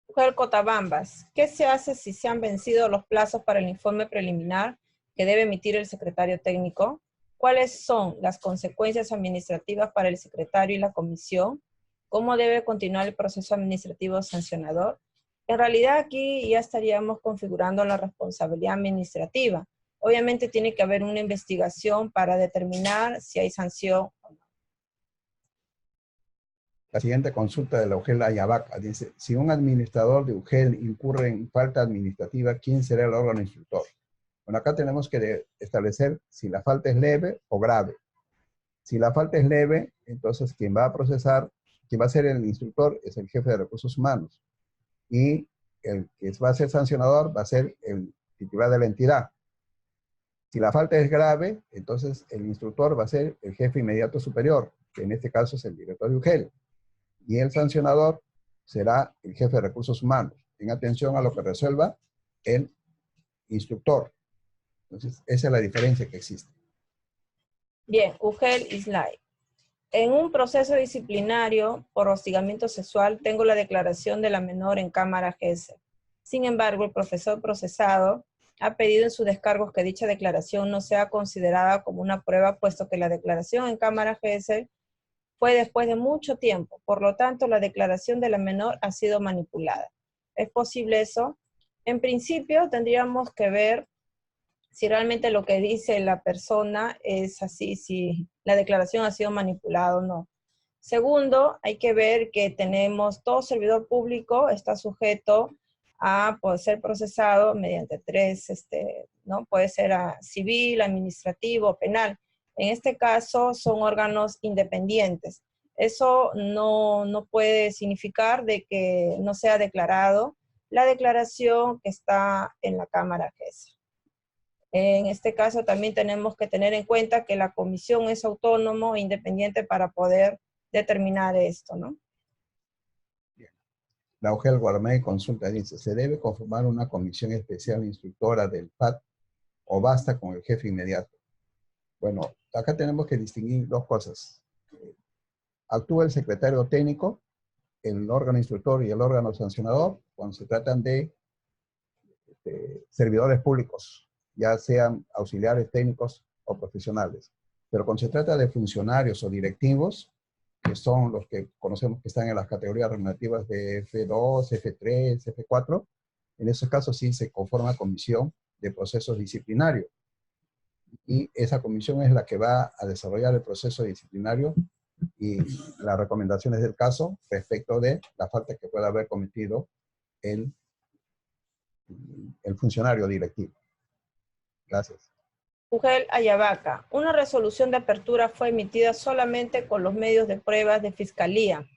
Ugel Cotabambas, ¿qué se hace si se han vencido los plazos para el informe preliminar que debe emitir el secretario técnico? ¿Cuáles son las consecuencias administrativas para el secretario y la comisión? ¿Cómo debe continuar el proceso administrativo sancionador? En realidad aquí ya estaríamos configurando la responsabilidad administrativa. Obviamente tiene que haber una investigación para determinar si hay sanción o no. La siguiente consulta de la UGEL Ayabaca dice, si un administrador de UGEL incurre en falta administrativa, ¿quién será el órgano instructor? Bueno, acá tenemos que establecer si la falta es leve o grave. Si la falta es leve, entonces quien va a procesar, quien va a ser el instructor es el jefe de recursos humanos. Y el que va a ser sancionador va a ser el titular de la entidad. Si la falta es grave, entonces el instructor va a ser el jefe inmediato superior, que en este caso es el director de UGEL. Y el sancionador será el jefe de recursos humanos, en atención a lo que resuelva el instructor. Entonces, esa es la diferencia que existe. Bien, UGEL Islay. En un proceso disciplinario por hostigamiento sexual, tengo la declaración de la menor en cámara GESEL. Sin embargo, el profesor procesado ha pedido en sus descargos que dicha declaración no sea considerada como una prueba, puesto que la declaración en cámara GESEL fue después de mucho tiempo. Por lo tanto, la declaración de la menor ha sido manipulada. ¿Es posible eso? En principio, tendríamos que ver si realmente lo que dice la persona es así, si la declaración ha sido manipulada o no. Segundo, hay que ver que tenemos todo servidor público está sujeto a poder ser procesado mediante tres, ¿no? Puede ser civil, administrativo, penal. En este caso son órganos independientes. Eso no puede significar de que no sea declarado la declaración que está en la Cámara GESEL. En este caso también tenemos que tener en cuenta que la comisión es autónomo e independiente para poder determinar esto, ¿no? Bien. La UGEL Guarmey consulta dice, ¿se debe conformar una comisión especial instructora del PAT o basta con el jefe inmediato? Bueno, acá tenemos que distinguir dos cosas. Actúa el secretario técnico, el órgano instructor y el órgano sancionador cuando se tratan de servidores públicos, ya sean auxiliares técnicos o profesionales. Pero cuando se trata de funcionarios o directivos, que son los que conocemos que están en las categorías relativas de F2, F3, F4, en esos casos sí se conforma comisión de procesos disciplinarios. Y esa comisión es la que va a desarrollar el proceso disciplinario y las recomendaciones del caso respecto de la falta que pueda haber cometido el funcionario directivo. Gracias. UGEL Ayabaca. Una resolución de apertura fue emitida solamente con los medios de pruebas de fiscalía.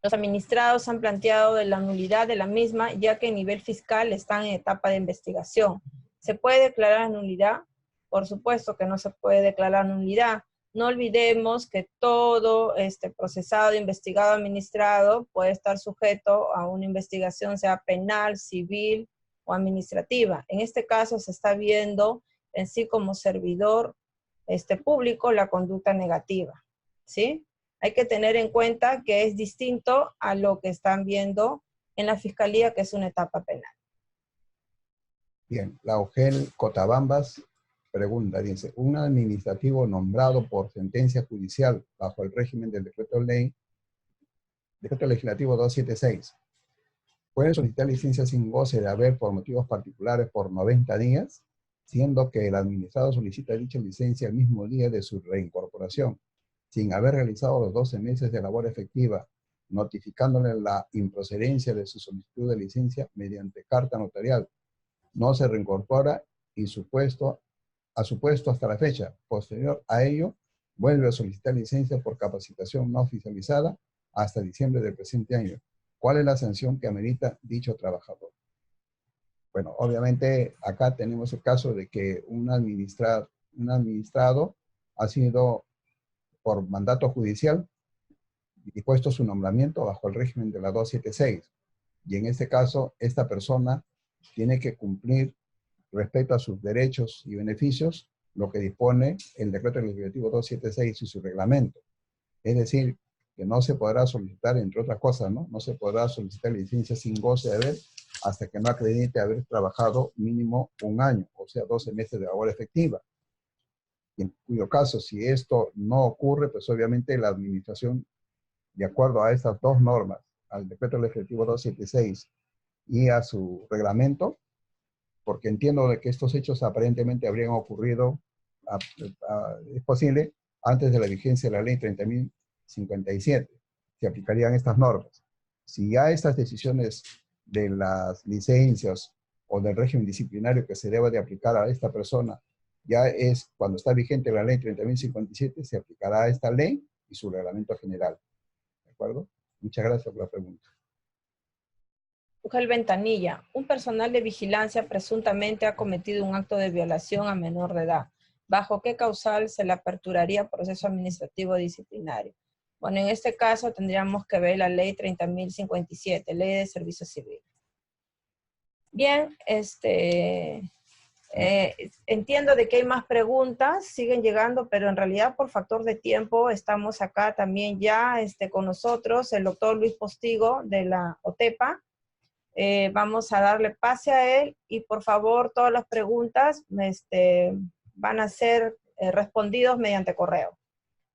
Los administrados han planteado la nulidad de la misma, ya que a nivel fiscal están en etapa de investigación. ¿Se puede declarar nulidad? Por supuesto que no se puede declarar nulidad. No olvidemos que todo procesado, investigado, administrado puede estar sujeto a una investigación, sea penal, civil o administrativa. En este caso se está viendo en sí como servidor público la conducta negativa, ¿sí? Hay que tener en cuenta que es distinto a lo que están viendo en la fiscalía, que es una etapa penal. Bien, la UGEL Cotabambas pregunta, dice, un administrativo nombrado por sentencia judicial bajo el régimen del decreto legislativo 276, ¿puede solicitar licencia sin goce de haber por motivos particulares por 90 días, siendo que el administrado solicita dicha licencia el mismo día de su reincorporación, sin haber realizado los 12 meses de labor efectiva, notificándole la improcedencia de su solicitud de licencia mediante carta notarial? No se reincorpora y a su puesto hasta la fecha. Posterior a ello, vuelve a solicitar licencia por capacitación no oficializada hasta diciembre del presente año. ¿Cuál es la sanción que amerita dicho trabajador? Bueno, obviamente acá tenemos el caso de que un administrado ha sido por mandato judicial dispuesto su nombramiento bajo el régimen de la 276. Y en este caso, esta persona tiene que cumplir respecto a sus derechos y beneficios lo que dispone el decreto legislativo 276 y su reglamento. Es decir, que no se podrá solicitar, entre otras cosas, no se podrá solicitar licencia sin goce de haber hasta que no acredite haber trabajado mínimo un año, o sea, 12 meses de labor efectiva. Y en cuyo caso, si esto no ocurre, pues obviamente la administración de acuerdo a estas dos normas, al decreto legislativo 276 y a su reglamento, porque entiendo de que estos hechos aparentemente habrían ocurrido, es posible, antes de la vigencia de la ley 30.057, se aplicarían estas normas. Si ya estas decisiones de las licencias o del régimen disciplinario que se deba de aplicar a esta persona, ya es cuando está vigente la ley 30.057, se aplicará a esta ley y su reglamento general. ¿De acuerdo? Muchas gracias por la pregunta. Ugel Ventanilla, un personal de vigilancia presuntamente ha cometido un acto de violación a menor de edad. ¿Bajo qué causal se le aperturaría proceso administrativo disciplinario? Bueno, en este caso tendríamos que ver la ley 30.057, ley de servicio civil. Bien, entiendo de que hay más preguntas, siguen llegando, pero en realidad por factor de tiempo estamos acá también ya con nosotros el doctor Luis Postigo de la OTEPA. Vamos a darle pase a él y por favor todas las preguntas van a ser respondidos mediante correo.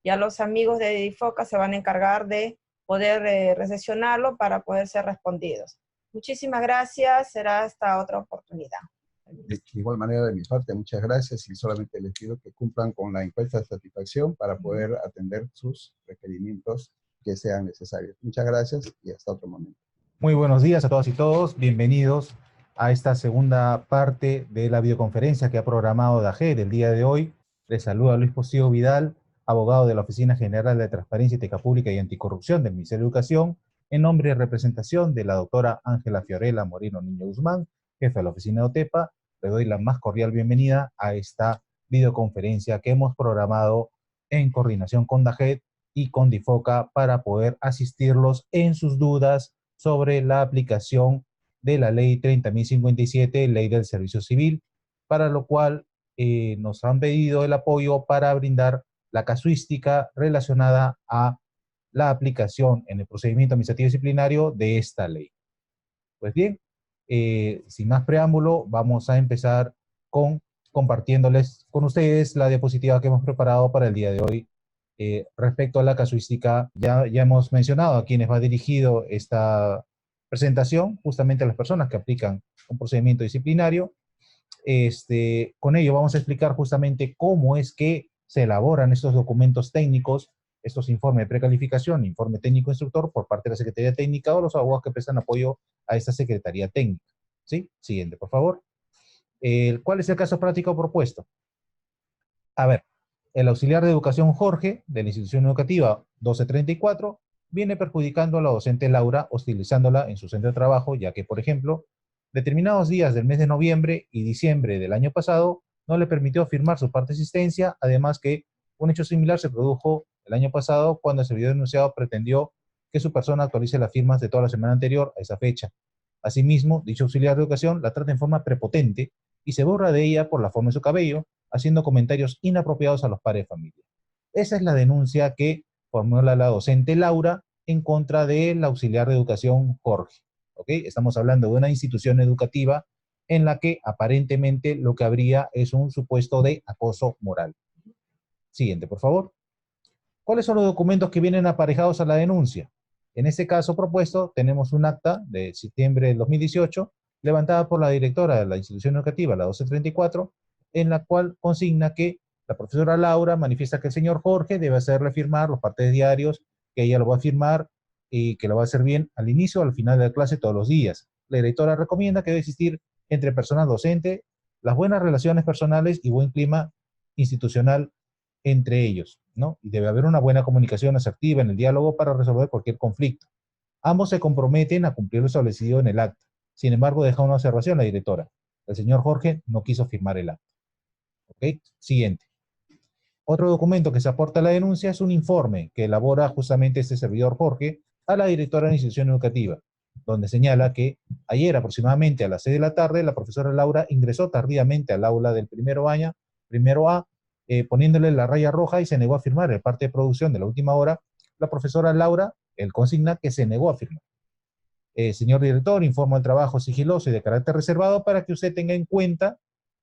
Ya los amigos de DIFOCA se van a encargar de poder recepcionarlo para poder ser respondidos. Muchísimas gracias, será hasta otra oportunidad. De igual manera de mi parte, muchas gracias y solamente les pido que cumplan con la encuesta de satisfacción para poder atender sus requerimientos que sean necesarios. Muchas gracias y hasta otro momento. Muy buenos días a todas y todos, bienvenidos a esta segunda parte de la videoconferencia que ha programado DAGED del día de hoy. Les saluda Luis Postigo Vidal, abogado de la Oficina General de Transparencia, Ética Pública y Anticorrupción del Ministerio de Educación, en nombre y representación de la doctora Ángela Fiorella Moreno Niño Guzmán, jefe de la Oficina de OTEPA. Le doy la más cordial bienvenida a esta videoconferencia que hemos programado en coordinación con DAGED y con DIFOCA para poder asistirlos en sus dudas sobre la aplicación de la ley 30.057, ley del servicio civil, para lo cual nos han pedido el apoyo para brindar la casuística relacionada a la aplicación en el procedimiento administrativo disciplinario de esta ley. Pues bien, sin más preámbulo, vamos a empezar compartiéndoles con ustedes la diapositiva que hemos preparado para el día de hoy. Respecto a la casuística, ya hemos mencionado a quienes va dirigido esta presentación, justamente a las personas que aplican un procedimiento disciplinario. Con ello vamos a explicar justamente cómo es que se elaboran estos documentos técnicos, estos informes de precalificación, informe técnico instructor por parte de la Secretaría Técnica o los abogados que prestan apoyo a esta Secretaría Técnica. ¿Sí? Siguiente, por favor. ¿Cuál es el caso práctico propuesto? A ver, el auxiliar de educación Jorge, de la institución educativa 1234, viene perjudicando a la docente Laura, hostilizándola en su centro de trabajo, ya que, por ejemplo, determinados días del mes de noviembre y diciembre del año pasado no le permitió firmar su parte de asistencia, además que un hecho similar se produjo el año pasado cuando el servidor denunciado pretendió que su persona actualice las firmas de toda la semana anterior a esa fecha. Asimismo, dicho auxiliar de educación la trata en forma prepotente y se borra de ella por la forma de su cabello, haciendo comentarios inapropiados a los padres de familia. Esa es la denuncia que formula la docente Laura en contra del auxiliar de educación Jorge. ¿Okay? Estamos hablando de una institución educativa en la que aparentemente lo que habría es un supuesto de acoso moral. Siguiente, por favor. ¿Cuáles son los documentos que vienen aparejados a la denuncia? En este caso propuesto tenemos un acta de septiembre del 2018 levantada por la directora de la institución educativa, la 1234, en la cual consigna que la profesora Laura manifiesta que el señor Jorge debe hacerle firmar los partes diarios, que ella lo va a firmar y que lo va a hacer bien al inicio o al final de la clase todos los días. La directora recomienda que debe existir entre personal docente las buenas relaciones personales y buen clima institucional entre ellos, ¿no? Y debe haber una buena comunicación asertiva en el diálogo para resolver cualquier conflicto. Ambos se comprometen a cumplir lo establecido en el acta. Sin embargo, deja una observación la directora. El señor Jorge no quiso firmar el acta. ¿Ok? Siguiente. Otro documento que se aporta a la denuncia es un informe que elabora justamente este servidor Jorge a la directora de la institución educativa, donde señala que ayer aproximadamente a las 6 de la tarde la profesora Laura ingresó tardíamente al aula del primero A, poniéndole la raya roja y se negó a firmar el parte de producción de la última hora. La profesora Laura, él consigna que se negó a firmar. Señor director, informo el trabajo sigiloso y de carácter reservado para que usted tenga en cuenta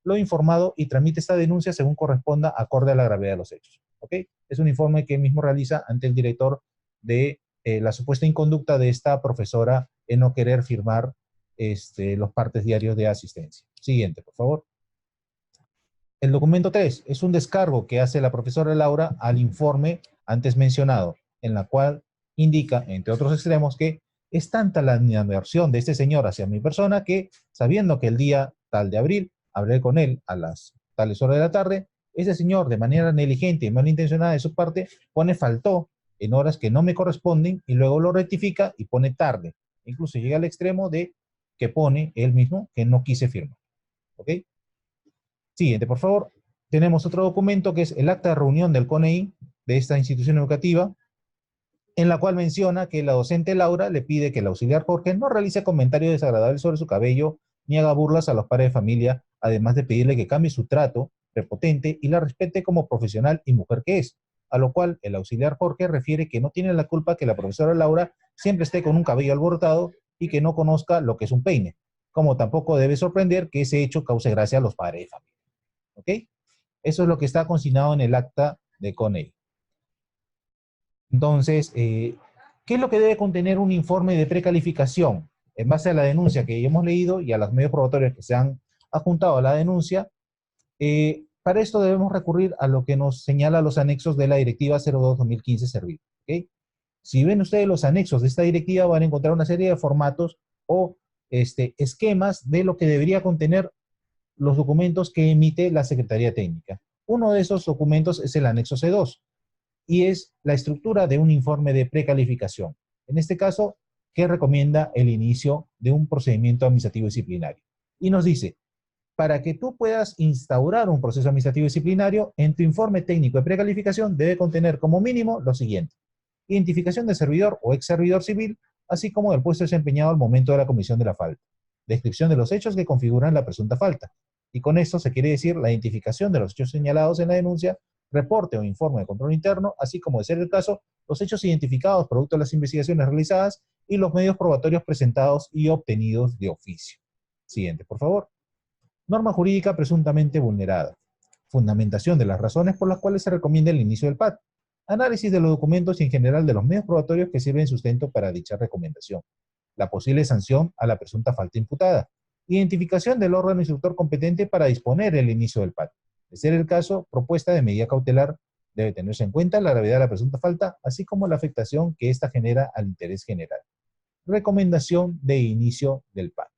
lo informado y tramite esta denuncia según corresponda acorde a la gravedad de los hechos. ¿Ok? Es un informe que él mismo realiza ante el director de la supuesta inconducta de esta profesora en no querer firmar los partes diarios de asistencia. Siguiente, por favor. El documento 3 es un descargo que hace la profesora Laura al informe antes mencionado, en la cual indica, entre otros extremos, que es tanta la animadversión de este señor hacia mi persona que, sabiendo que el día tal de abril hablé con él a las tales horas de la tarde, ese señor, de manera negligente y malintencionada de su parte, pone faltó en horas que no me corresponden y luego lo rectifica y pone tarde. Incluso llega al extremo de que pone él mismo que no quise firmar. ¿Ok? Siguiente, por favor. Tenemos otro documento que es el acta de reunión del CONEI de esta institución educativa, en la cual menciona que la docente Laura le pide que el auxiliar Jorge no realice comentarios desagradables sobre su cabello ni haga burlas a los padres de familia, además de pedirle que cambie su trato prepotente y la respete como profesional y mujer que es, a lo cual el auxiliar Jorge refiere que no tiene la culpa que la profesora Laura siempre esté con un cabello alborotado y que no conozca lo que es un peine, como tampoco debe sorprender que ese hecho cause gracia a los padres de familia. ¿Ok? Eso es lo que está consignado en el acta de CONEI. Entonces, ¿qué es lo que debe contener un informe de precalificación? En base a la denuncia que ya hemos leído y a los medios probatorios que se han adjuntado a la denuncia, para esto debemos recurrir a lo que nos señala los anexos de la Directiva 02-2015 Servir. ¿Okay? Si ven ustedes los anexos de esta directiva, van a encontrar una serie de formatos o esquemas de lo que debería contener los documentos que emite la Secretaría Técnica. Uno de esos documentos es el anexo C2 y es la estructura de un informe de precalificación. En este caso, que recomienda el inicio de un procedimiento administrativo disciplinario. Y nos dice, para que tú puedas instaurar un proceso administrativo disciplinario, en tu informe técnico de precalificación debe contener como mínimo lo siguiente: identificación del servidor o ex servidor civil, así como del puesto desempeñado al momento de la comisión de la falta, descripción de los hechos que configuran la presunta falta. Y con esto se quiere decir la identificación de los hechos señalados en la denuncia, reporte o informe de control interno, así como, de ser el caso, los hechos identificados producto de las investigaciones realizadas y los medios probatorios presentados y obtenidos de oficio. Siguiente, por favor. Norma jurídica presuntamente vulnerada. Fundamentación de las razones por las cuales se recomienda el inicio del PAT. Análisis de los documentos y en general de los medios probatorios que sirven sustento para dicha recomendación. La posible sanción a la presunta falta imputada. Identificación del órgano instructor competente para disponer el inicio del PAT. De ser el caso, propuesta de medida cautelar. Debe tenerse en cuenta la gravedad de la presunta falta, así como la afectación que ésta genera al interés general. Recomendación de inicio del PAT.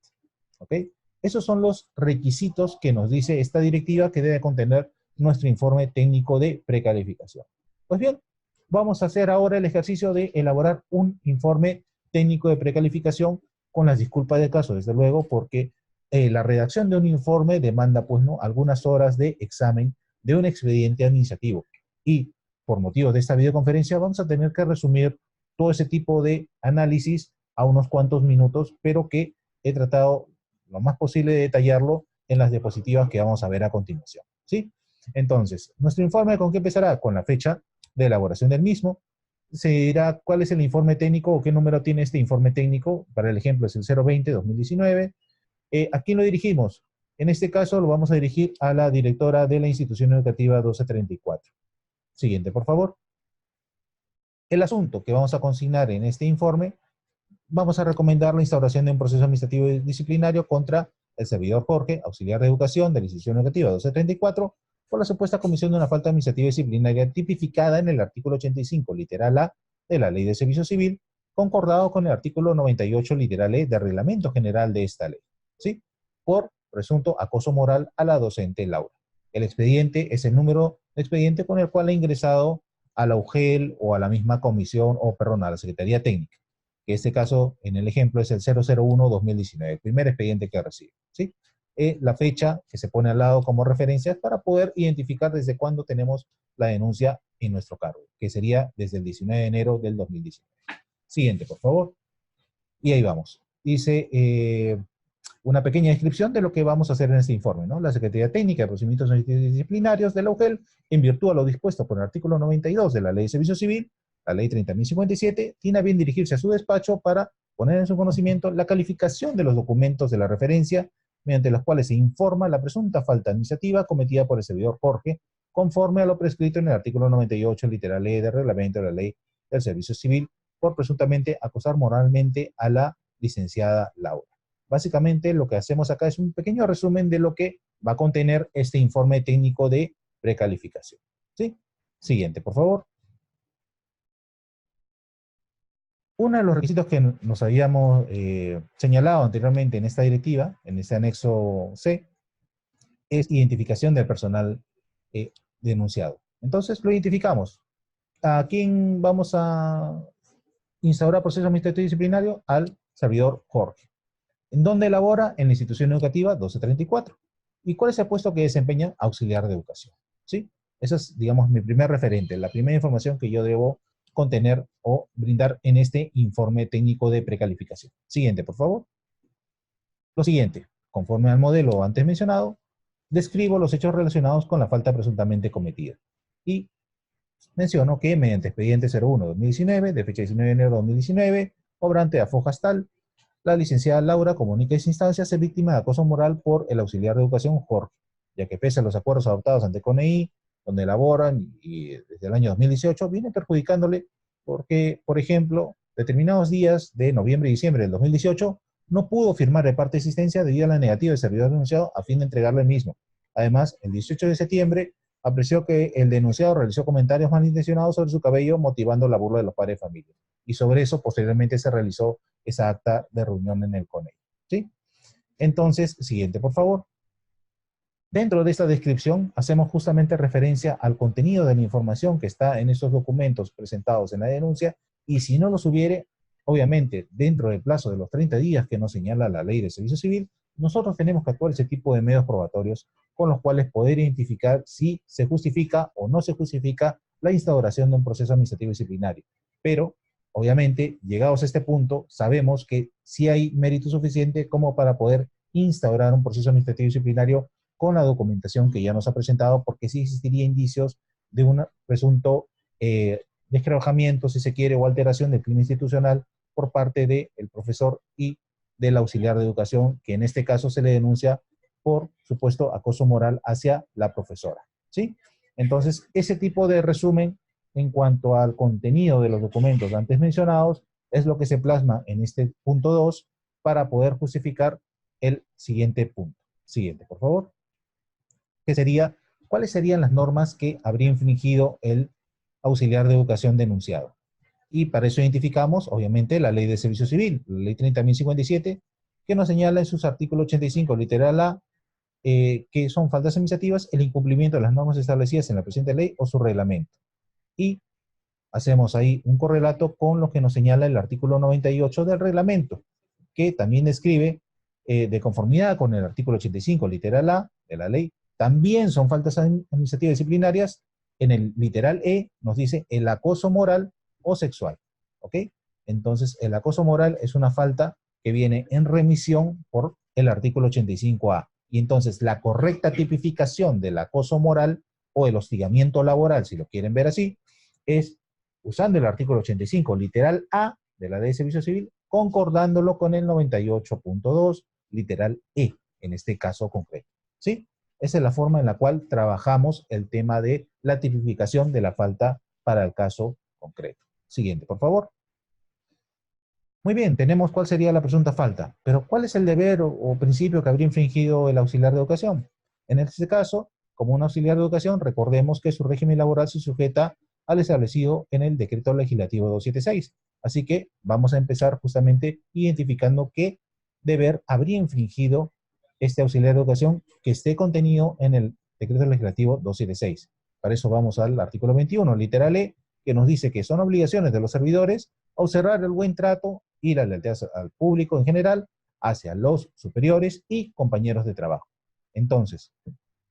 ¿Ok? Esos son los requisitos que nos dice esta directiva que debe contener nuestro informe técnico de precalificación. Pues bien, vamos a hacer ahora el ejercicio de elaborar un informe técnico de precalificación con las disculpas del caso, desde luego, porque la redacción de un informe demanda, pues, ¿no?, algunas horas de examen de un expediente administrativo. Y por motivo de esta videoconferencia vamos a tener que resumir todo ese tipo de análisis a unos cuantos minutos, pero que he tratado lo más posible de detallarlo en las diapositivas que vamos a ver a continuación. ¿Sí? Entonces, nuestro informe, ¿con qué empezará? Con la fecha de elaboración del mismo. Se dirá cuál es el informe técnico o qué número tiene este informe técnico. Para el ejemplo es el 020-2019. ¿A quién lo dirigimos? En este caso lo vamos a dirigir a la directora de la institución educativa 1234. Siguiente, por favor. El asunto que vamos a consignar en este informe, vamos a recomendar la instauración de un proceso administrativo disciplinario contra el servidor Jorge, auxiliar de educación de la institución educativa 1234, por la supuesta comisión de una falta administrativa disciplinaria tipificada en el artículo 85, literal A, de la Ley de Servicio Civil, concordado con el artículo 98, literal E, del Reglamento General de esta ley, ¿sí? Por presunto acoso moral a la docente Laura. El expediente es el número de expediente con el cual ha ingresado a la UGEL o a la misma comisión, o perdón, a la Secretaría Técnica, que en este caso, en el ejemplo, es el 001-2019, el primer expediente que recibe, ¿sí? La fecha que se pone al lado como referencia para poder identificar desde cuándo tenemos la denuncia en nuestro cargo, que sería desde el 19 de enero del 2019. Siguiente, por favor. Y ahí vamos. Dice una pequeña descripción de lo que vamos a hacer en este informe, ¿no? La Secretaría Técnica de Procedimientos Disciplinarios de la UGEL, en virtud a lo dispuesto por el artículo 92 de la Ley de Servicio Civil, la Ley 30.057, tiene a bien dirigirse a su despacho para poner en su conocimiento la calificación de los documentos de la referencia, mediante los cuales se informa la presunta falta administrativa cometida por el servidor Jorge, conforme a lo prescrito en el artículo 98, literal E del Reglamento de la Ley del Servicio Civil, por presuntamente acosar moralmente a la licenciada Laura. Básicamente lo que hacemos acá es un pequeño resumen de lo que va a contener este informe técnico de precalificación. ¿Sí? Siguiente, por favor. Uno de los requisitos que nos habíamos señalado anteriormente en esta directiva, en este anexo C, es identificación del personal denunciado. Entonces lo identificamos. ¿A quién vamos a instaurar proceso administrativo disciplinario? Al servidor Jorge. ¿En dónde labora? En la institución educativa 1234. ¿Y cuál es el puesto que desempeña? Auxiliar de educación. ¿Sí? Esa es, digamos, mi primer referente, la primera información que yo debo contener o brindar en este informe técnico de precalificación. Siguiente, por favor. Lo siguiente, conforme al modelo antes mencionado, describo los hechos relacionados con la falta presuntamente cometida. Y menciono que mediante expediente 01-2019, de fecha 19 de enero de 2019, obrante a fojas tal, la licenciada Laura comunica esa instancia ser víctima de acoso moral por el auxiliar de educación Jorge, ya que pese a los acuerdos adoptados ante CONEI, donde elaboran y desde el año 2018, viene perjudicándole porque, por ejemplo, determinados días de noviembre y diciembre del 2018, no pudo firmar el parte de asistencia debido a la negativa del servidor denunciado a fin de entregarle el mismo. Además, el 18 de septiembre, apreció que el denunciado realizó comentarios malintencionados sobre su cabello, motivando la burla de los padres de familia. Y sobre eso, posteriormente, se realizó esa acta de reunión en el CONEI. ¿Sí? Entonces, siguiente, por favor. Dentro de esta descripción, hacemos justamente referencia al contenido de la información que está en esos documentos presentados en la denuncia, y si no los hubiere, obviamente, dentro del plazo de los 30 días que nos señala la Ley de Servicio Civil, nosotros tenemos que actuar ese tipo de medios probatorios con los cuales poder identificar si se justifica o no se justifica la instauración de un proceso administrativo disciplinario. Pero, obviamente, llegados a este punto, sabemos que sí hay mérito suficiente como para poder instaurar un proceso administrativo disciplinario con la documentación que ya nos ha presentado, porque sí existiría indicios de un presunto desquebrajamiento, si se quiere, o alteración del clima institucional por parte del profesor y del auxiliar de educación, que en este caso se le denuncia por supuesto acoso moral hacia la profesora. ¿Sí? Entonces, ese tipo de resumen en cuanto al contenido de los documentos antes mencionados es lo que se plasma en este punto 2 para poder justificar el siguiente punto. Siguiente, por favor. Que sería, ¿cuáles serían las normas que habría infringido el auxiliar de educación denunciado? Y para eso identificamos, obviamente, la Ley de Servicio Civil, la Ley 30.057, que nos señala en sus artículos 85, literal A, que son faltas administrativas, el incumplimiento de las normas establecidas en la presente ley o su reglamento. Y hacemos ahí un correlato con lo que nos señala el artículo 98 del reglamento, que también describe, de conformidad con el artículo 85, literal A, de la ley, también son faltas administrativas disciplinarias. En el literal E nos dice el acoso moral o sexual. ¿Ok? Entonces, el acoso moral es una falta que viene en remisión por el artículo 85A. Y entonces, la correcta tipificación del acoso moral o el hostigamiento laboral, si lo quieren ver así, es usando el artículo 85, literal A, de la Ley de Servicio Civil, concordándolo con el 98.2, literal E, en este caso concreto. ¿Sí? Esa es la forma en la cual trabajamos el tema de la tipificación de la falta para el caso concreto. Siguiente, por favor. Muy bien, tenemos cuál sería la presunta falta, pero ¿cuál es el deber o principio que habría infringido el auxiliar de educación? En este caso, como un auxiliar de educación, recordemos que su régimen laboral se sujeta al establecido en el Decreto Legislativo 276. Así que vamos a empezar justamente identificando qué deber habría infringido este auxiliar de educación que esté contenido en el Decreto Legislativo 276. Para eso vamos al artículo 21, literal E, que nos dice que son obligaciones de los servidores observar el buen trato y la lealtad al público en general, hacia los superiores y compañeros de trabajo. Entonces,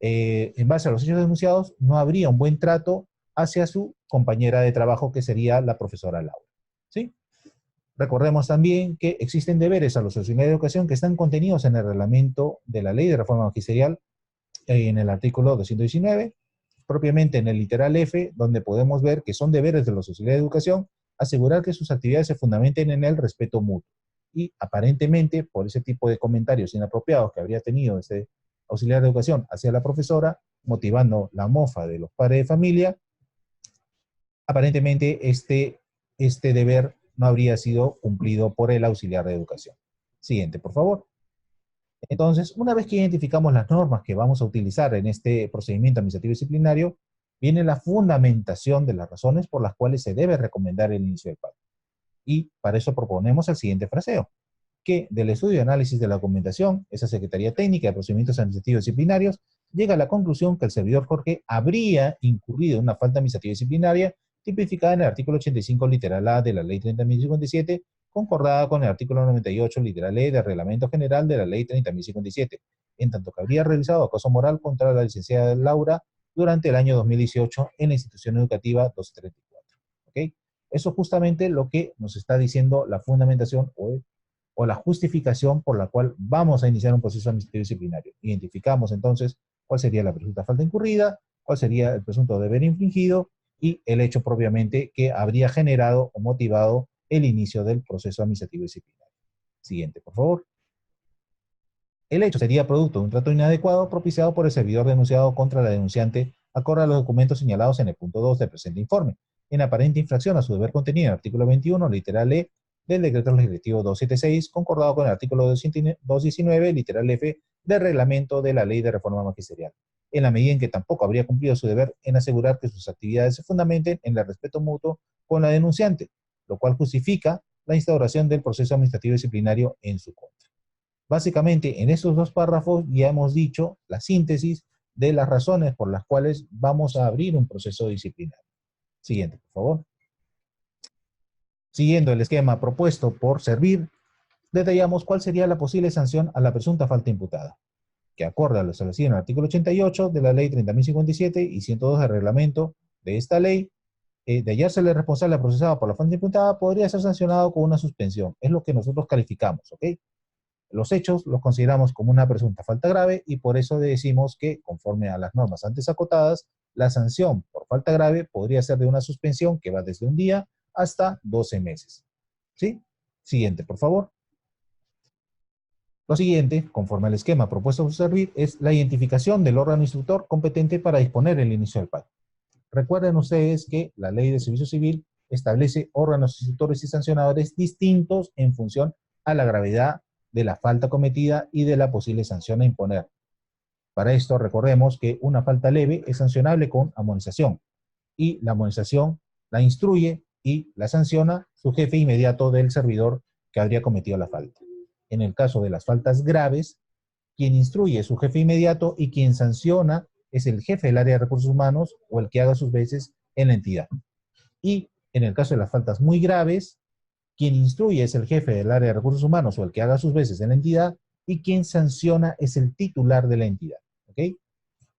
en base a los hechos denunciados, no habría un buen trato hacia su compañera de trabajo, que sería la profesora Laura. ¿Sí? Recordemos también que existen deberes a los auxiliares de educación que están contenidos en el reglamento de la Ley de Reforma Magisterial, en el artículo 219, propiamente en el literal F, donde podemos ver que son deberes de los auxiliares de educación asegurar que sus actividades se fundamenten en el respeto mutuo. Y aparentemente, por ese tipo de comentarios inapropiados que habría tenido ese auxiliar de educación hacia la profesora, motivando la mofa de los padres de familia, aparentemente este deber no habría sido cumplido por el auxiliar de educación. Siguiente, por favor. Entonces, una vez que identificamos las normas que vamos a utilizar en este procedimiento administrativo disciplinario, viene la fundamentación de las razones por las cuales se debe recomendar el inicio del pago. Y para eso proponemos el siguiente fraseo, que del estudio y análisis de la documentación, esa Secretaría Técnica de Procedimientos Administrativos Disciplinarios llega a la conclusión que el servidor Jorge habría incurrido en una falta administrativa disciplinaria tipificada en el artículo 85 literal A de la Ley 30.057, concordada con el artículo 98 literal E del Reglamento General de la Ley 30.057, en tanto que habría realizado acoso moral contra la licenciada Laura durante el año 2018 en la institución educativa 1234. ¿Ok? Eso es justamente lo que nos está diciendo la fundamentación o la justificación por la cual vamos a iniciar un proceso administrativo disciplinario. Identificamos entonces cuál sería la presunta falta incurrida, cuál sería el presunto deber infringido y el hecho propiamente que habría generado o motivado el inicio del proceso administrativo disciplinario. Siguiente, por favor. El hecho sería producto de un trato inadecuado propiciado por el servidor denunciado contra la denunciante acorde a los documentos señalados en el punto 2 del presente informe, en aparente infracción a su deber contenido en el artículo 21, literal E, del decreto legislativo 276, concordado con el artículo 219, literal F, del reglamento de la Ley de Reforma Magisterial, en la medida en que tampoco habría cumplido su deber en asegurar que sus actividades se fundamenten en el respeto mutuo con la denunciante, lo cual justifica la instauración del proceso administrativo disciplinario en su contra. Básicamente, en estos dos párrafos ya hemos dicho la síntesis de las razones por las cuales vamos a abrir un proceso disciplinario. Siguiente, por favor. Siguiendo el esquema propuesto por Servir, detallamos cuál sería la posible sanción a la presunta falta imputada, que acorde a lo establecido en el artículo 88 de la Ley 30.057 y 102 del reglamento de esta ley, de hallársele responsable procesado por la falta imputada, podría ser sancionado con una suspensión. Es lo que nosotros calificamos, ¿ok? Los hechos los consideramos como una presunta falta grave y por eso decimos que, conforme a las normas antes acotadas, la sanción por falta grave podría ser de una suspensión que va desde un día hasta 12 meses. ¿Sí? Siguiente, por favor. Lo siguiente, conforme al esquema propuesto por Servir, es la identificación del órgano instructor competente para disponer el inicio del pago. Recuerden ustedes que la Ley de Servicio Civil establece órganos instructores y sancionadores distintos en función a la gravedad de la falta cometida y de la posible sanción a imponer. Para esto, recordemos que una falta leve es sancionable con amonestación, y la amonestación la instruye y la sanciona su jefe inmediato del servidor que habría cometido la falta. En el caso de las faltas graves, quien instruye es su jefe inmediato y quien sanciona es el jefe del área de recursos humanos o el que haga sus veces en la entidad. Y en el caso de las faltas muy graves, quien instruye es el jefe del área de recursos humanos o el que haga sus veces en la entidad y quien sanciona es el titular de la entidad. ¿Ok?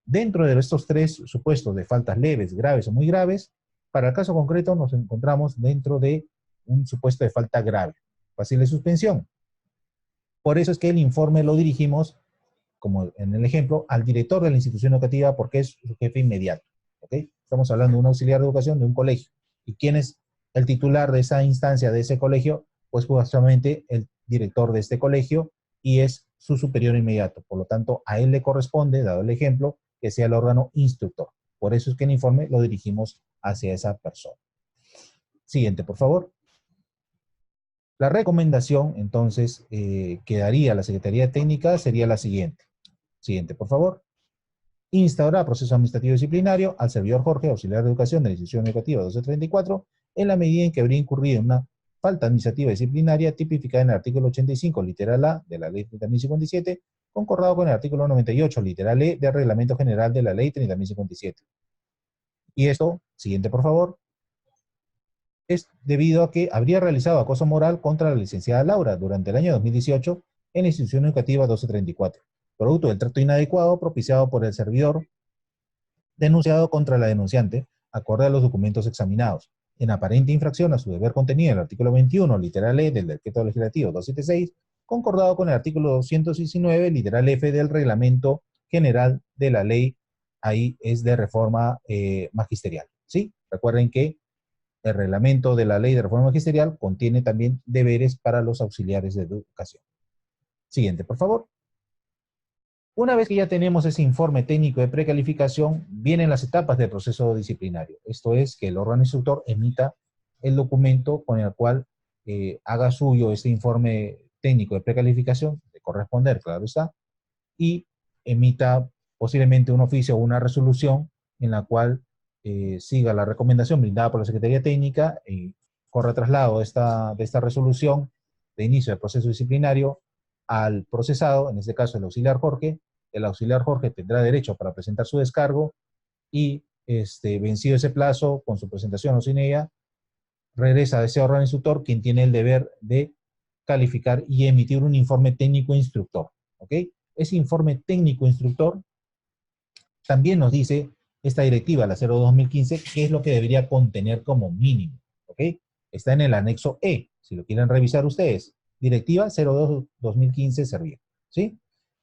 Dentro de estos tres supuestos de faltas leves, graves o muy graves, para el caso concreto nos encontramos dentro de un supuesto de falta grave, fácil de suspensión. Por eso es que el informe lo dirigimos, como en el ejemplo, al director de la institución educativa porque es su jefe inmediato. ¿Ok? Estamos hablando de un auxiliar de educación de un colegio. ¿Y quién es el titular de esa instancia, de ese colegio? Pues justamente el director de este colegio y es su superior inmediato. Por lo tanto, a él le corresponde, dado el ejemplo, que sea el órgano instructor. Por eso es que el informe lo dirigimos hacia esa persona. Siguiente, por favor. La recomendación, entonces, que daría la Secretaría Técnica sería la siguiente. Siguiente, por favor. Instaurar proceso administrativo disciplinario al servidor Jorge, auxiliar de educación de la institución educativa 1234, en la medida en que habría incurrido en una falta administrativa disciplinaria tipificada en el artículo 85, literal A, de la Ley 30.057, concordado con el artículo 98, literal E, del Reglamento General de la Ley 30.057. Y esto, siguiente por favor, es debido a que habría realizado acoso moral contra la licenciada Laura durante el año 2018 en la institución educativa 1234, producto del trato inadecuado propiciado por el servidor denunciado contra la denunciante, acorde a los documentos examinados, en aparente infracción a su deber contenido en el artículo 21, literal E, del decreto legislativo 276, concordado con el artículo 219, literal F, del Reglamento General de la Ley, ahí es de reforma magisterial, ¿sí? Recuerden que el reglamento de la Ley de Reforma Magisterial contiene también deberes para los auxiliares de educación. Siguiente, por favor. Una vez que ya tenemos ese informe técnico de precalificación, vienen las etapas del proceso disciplinario. Esto es que el órgano instructor emita el documento con el cual haga suyo este informe técnico de precalificación, de corresponder, claro está, y emita posiblemente un oficio o una resolución en la cual siga la recomendación brindada por la Secretaría Técnica y corra traslado de esta resolución de inicio del proceso disciplinario al procesado, en este caso el auxiliar Jorge. El auxiliar Jorge tendrá derecho para presentar su descargo y vencido ese plazo, con su presentación o sin ella, regresa a ese órgano instructor quien tiene el deber de calificar y emitir un informe técnico instructor. ¿Ok? Ese informe técnico instructor también nos dice esta directiva, la 02-2015, qué es lo que debería contener como mínimo. ¿Ok? Está en el anexo E, si lo quieren revisar ustedes. Directiva 02-2015 servir. ¿Sí?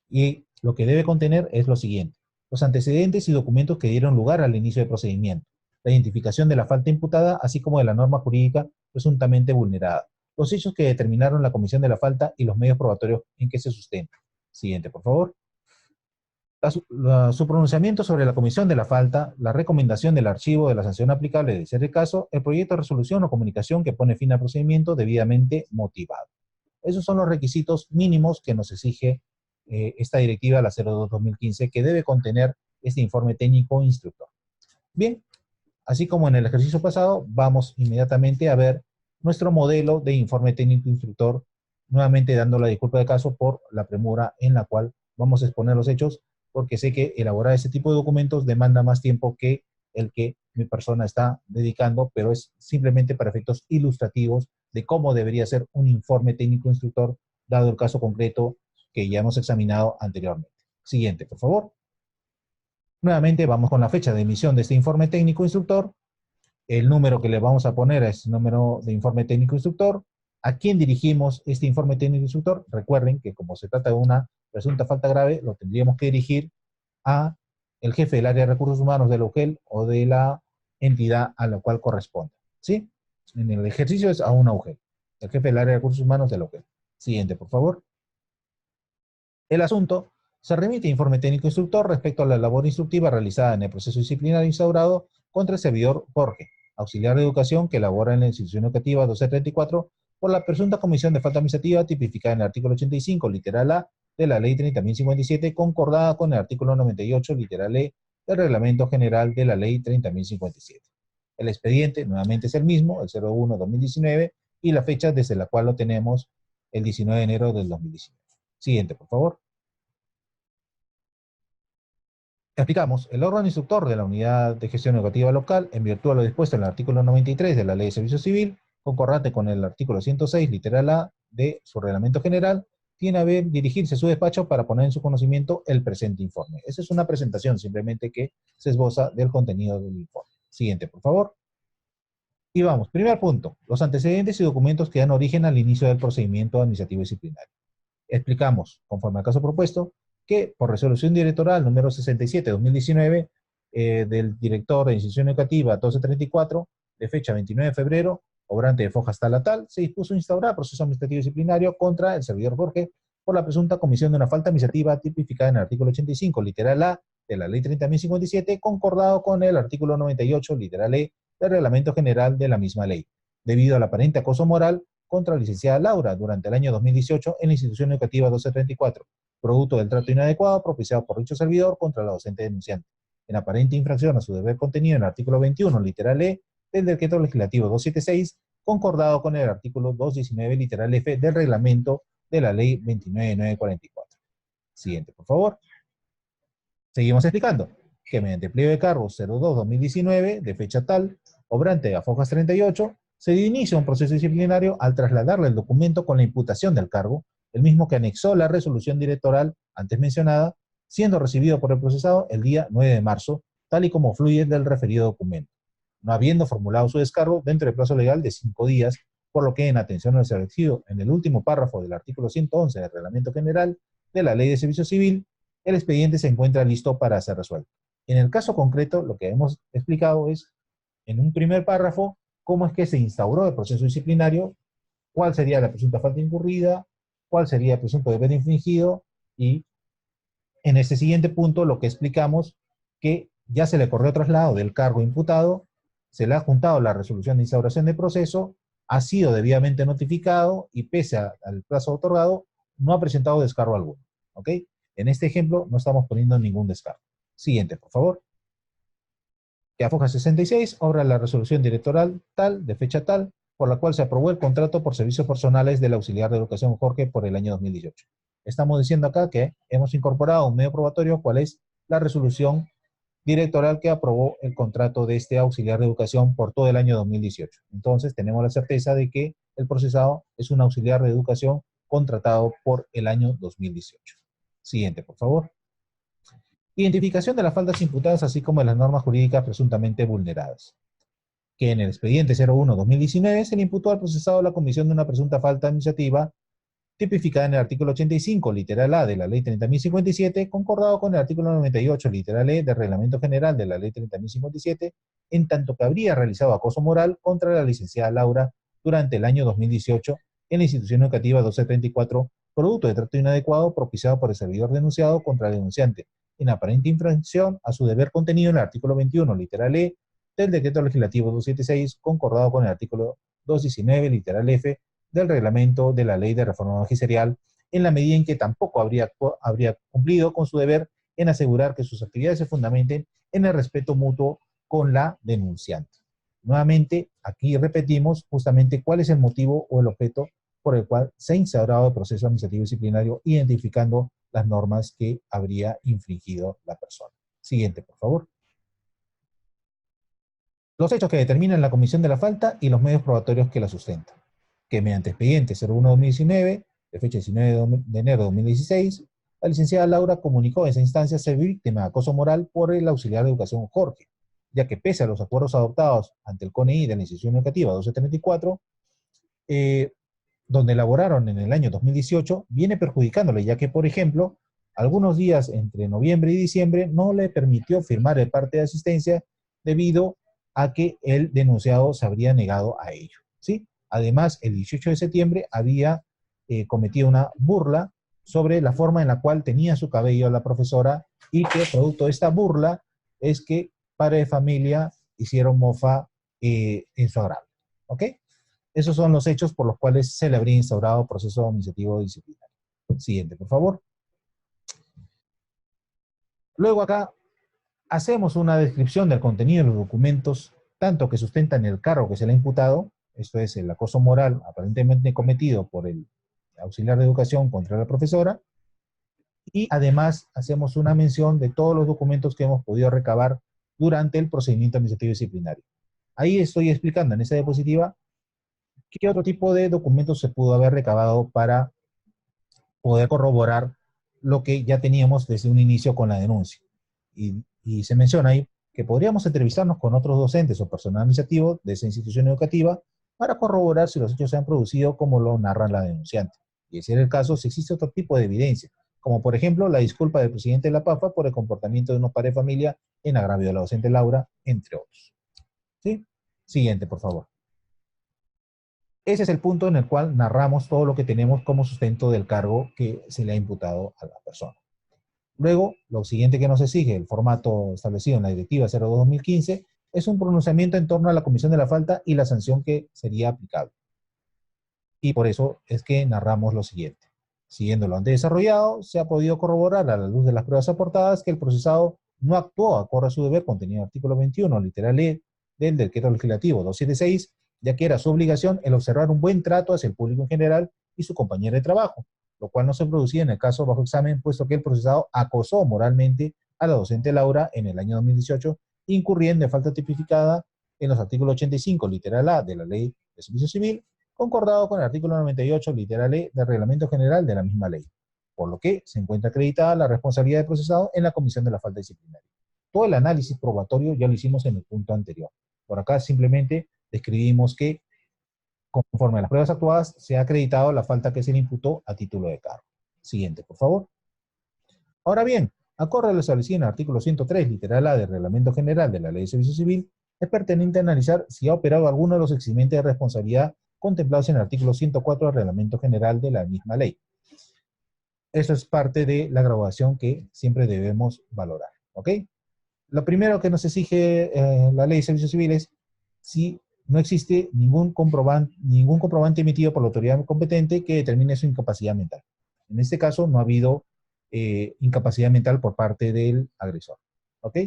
Y lo que debe contener es lo siguiente: los antecedentes y documentos que dieron lugar al inicio del procedimiento, la identificación de la falta imputada, así como de la norma jurídica presuntamente vulnerada, los hechos que determinaron la comisión de la falta y los medios probatorios en que se sustenta. Siguiente, por favor. Su pronunciamiento sobre la comisión de la falta, la recomendación del archivo de la sanción aplicable de ser el caso, el proyecto de resolución o comunicación que pone fin al procedimiento debidamente motivado. Esos son los requisitos mínimos que nos exige esta directiva, la 02-2015, que debe contener este informe técnico instructor. Bien, así como en el ejercicio pasado, vamos inmediatamente a ver nuestro modelo de informe técnico instructor, nuevamente dando la disculpa de caso por la premura en la cual vamos a exponer los hechos, porque sé que elaborar ese tipo de documentos demanda más tiempo que el que mi persona está dedicando, pero es simplemente para efectos ilustrativos de cómo debería ser un informe técnico instructor, dado el caso concreto que ya hemos examinado anteriormente. Siguiente, por favor. Nuevamente vamos con la fecha de emisión de este informe técnico instructor. El número que le vamos a poner es el número de informe técnico instructor. ¿A quién dirigimos este informe técnico instructor? Recuerden que como se trata de una presunta falta grave, lo tendríamos que dirigir a el jefe del área de recursos humanos de la UGEL o de la entidad a la cual corresponda. ¿Sí? En el ejercicio es a una UGEL. El jefe del área de recursos humanos de la UGEL. Siguiente, por favor. El asunto: se remite informe técnico instructor respecto a la labor instructiva realizada en el proceso disciplinario instaurado contra el servidor Jorge, auxiliar de educación que labora en la institución educativa 1234 por la presunta comisión de falta administrativa tipificada en el artículo 85, literal A, de la Ley 30.057, concordada con el artículo 98, literal E, del Reglamento General de la Ley 30.057. El expediente nuevamente es el mismo, el 01-2019, y la fecha desde la cual lo tenemos, el 19 de enero del 2019. Siguiente, por favor. Explicamos: el órgano instructor de la Unidad de Gestión Educativa Local, en virtud de lo dispuesto en el artículo 93 de la Ley de Servicio Civil, concordante con el artículo 106, literal A, de su Reglamento General, tiene a bien dirigirse a su despacho para poner en su conocimiento el presente informe. Esa es una presentación simplemente que se esboza del contenido del informe. Siguiente, por favor. Y vamos, primer punto: los antecedentes y documentos que dan origen al inicio del procedimiento administrativo disciplinario. Explicamos, conforme al caso propuesto, que por resolución directoral número 67-2019 del director de institución educativa 1234, de fecha 29 de febrero, obrante de fojas tal a tal, se dispuso instaurar proceso administrativo disciplinario contra el servidor Jorge por la presunta comisión de una falta administrativa tipificada en el artículo 85, literal A, de la Ley 30.057, concordado con el artículo 98, literal E, del Reglamento General de la misma ley, debido al aparente acoso moral contra la licenciada Laura durante el año 2018 en la institución educativa 1234, producto del trato inadecuado propiciado por dicho servidor contra la docente denunciante, en aparente infracción a su deber contenido en el artículo 21, literal E, del Decreto Legislativo 276, concordado con el artículo 219, literal F, del Reglamento de la Ley 29.944. Siguiente, por favor. Seguimos explicando que mediante pliego de cargos 02-2019, de fecha tal, obrante a fojas 38, se inicia un proceso disciplinario al trasladarle el documento con la imputación del cargo, el mismo que anexó la resolución directoral antes mencionada, siendo recibido por el procesado el día 9 de marzo, tal y como fluye del referido documento, no habiendo formulado su descargo dentro del plazo legal de 5 días, por lo que, en atención al establecido en el último párrafo del artículo 111 del Reglamento General de la Ley de Servicio Civil, el expediente se encuentra listo para ser resuelto. En el caso concreto, lo que hemos explicado es, en un primer párrafo, cómo es que se instauró el proceso disciplinario, cuál sería la presunta falta incurrida, cuál sería el presunto deber infringido, y en este siguiente punto lo que explicamos, que ya se le corrió traslado del cargo imputado, se le ha juntado la resolución de instauración de proceso, ha sido debidamente notificado y pese al plazo otorgado, no ha presentado descargo alguno. ¿Ok? En este ejemplo no estamos poniendo ningún descargo. Siguiente, por favor. Que a foja 66, obra la resolución directoral tal, de fecha tal, por la cual se aprobó el contrato por servicios personales del auxiliar de educación Jorge por el año 2018. Estamos diciendo acá que hemos incorporado un medio probatorio, cuál es la resolución directoral que aprobó el contrato de este auxiliar de educación por todo el año 2018. Entonces, tenemos la certeza de que el procesado es un auxiliar de educación contratado por el año 2018. Siguiente, por favor. Identificación de las faltas imputadas, así como de las normas jurídicas presuntamente vulneradas. Que en el expediente 01-2019 se le imputó al procesado la comisión de una presunta falta administrativa tipificada en el artículo 85, literal A de la Ley 30.057, concordado con el artículo 98, literal E del Reglamento General de la Ley 30.057, en tanto que habría realizado acoso moral contra la licenciada Laura durante el año 2018 en la institución educativa 1234, producto de trato inadecuado propiciado por el servidor denunciado contra el denunciante, en aparente infracción a su deber contenido en el artículo 21, literal E, del Decreto Legislativo 276, concordado con el artículo 219, literal F, del reglamento de la Ley de Reforma Magisterial, en la medida en que tampoco habría cumplido con su deber en asegurar que sus actividades se fundamenten en el respeto mutuo con la denunciante. Nuevamente, aquí repetimos justamente cuál es el motivo o el objeto por el cual se ha instaurado el proceso administrativo disciplinario, identificando las normas que habría infringido la persona. Siguiente, por favor. Los hechos que determinan la comisión de la falta y los medios probatorios que la sustentan. Que mediante expediente 01-2019, de fecha 19 de enero de 2016, la licenciada Laura comunicó a esa instancia ser víctima de acoso moral por el auxiliar de educación Jorge, ya que pese a los acuerdos adoptados ante el CONEI de la institución educativa 1234, donde elaboraron en el año 2018, viene perjudicándole, ya que, por ejemplo, algunos días entre noviembre y diciembre no le permitió firmar el parte de asistencia debido a que el denunciado se habría negado a ello, ¿sí? Además, el 18 de septiembre había cometido una burla sobre la forma en la cual tenía su cabello la profesora y que producto de esta burla es que padre de familia hicieron mofa en su agravio, ¿ok? Esos son los hechos por los cuales se le habría instaurado proceso administrativo disciplinario. Siguiente, por favor. Luego acá hacemos una descripción del contenido de los documentos, tanto que sustentan el cargo que se le ha imputado, esto es el acoso moral aparentemente cometido por el auxiliar de educación contra la profesora, y además hacemos una mención de todos los documentos que hemos podido recabar durante el procedimiento administrativo disciplinario. Ahí estoy explicando en esa diapositiva qué otro tipo de documentos se pudo haber recabado para poder corroborar lo que ya teníamos desde un inicio con la denuncia. Y se menciona ahí que podríamos entrevistarnos con otros docentes o personal administrativo de esa institución educativa para corroborar si los hechos se han producido como lo narra la denunciante. Y de ser el caso, si existe otro tipo de evidencia, como por ejemplo la disculpa del presidente de la PAFA por el comportamiento de unos padres de familia en agravio de la docente Laura, entre otros. ¿Sí? Siguiente, por favor. Ese es el punto en el cual narramos todo lo que tenemos como sustento del cargo que se le ha imputado a la persona. Luego, lo siguiente que nos exige el formato establecido en la Directiva 02-2015 es un pronunciamiento en torno a la comisión de la falta y la sanción que sería aplicable. Y por eso es que narramos lo siguiente. Siguiendo lo antes desarrollado, se ha podido corroborar a la luz de las pruebas aportadas que el procesado no actuó acorde a su deber contenido en el artículo 21, literal E, del Decreto Legislativo 276, ya que era su obligación el observar un buen trato hacia el público en general y su compañero de trabajo, lo cual no se producía en el caso bajo examen, puesto que el procesado acosó moralmente a la docente Laura en el año 2018, incurriendo en falta tipificada en los artículos 85, literal A, de la Ley de Servicio Civil, concordado con el artículo 98, literal E, del Reglamento General de la misma ley, por lo que se encuentra acreditada la responsabilidad del procesado en la comisión de la falta disciplinaria. Todo el análisis probatorio ya lo hicimos en el punto anterior. Por acá simplemente describimos que, conforme a las pruebas actuadas, se ha acreditado la falta que se le imputó a título de cargo. Siguiente, por favor. Ahora bien, acorde a lo establecido en el artículo 103, literal A del Reglamento General de la Ley de Servicio Civil, es pertinente analizar si ha operado alguno de los eximentes de responsabilidad contemplados en el artículo 104 del Reglamento General de la misma ley. Eso es parte de la graduación que siempre debemos valorar, ¿ok? Lo primero que nos exige la Ley de Servicio Civil es si no existe ningún comprobante emitido por la autoridad competente que determine su incapacidad mental. En este caso, no ha habido incapacidad mental por parte del agresor. ¿Ok?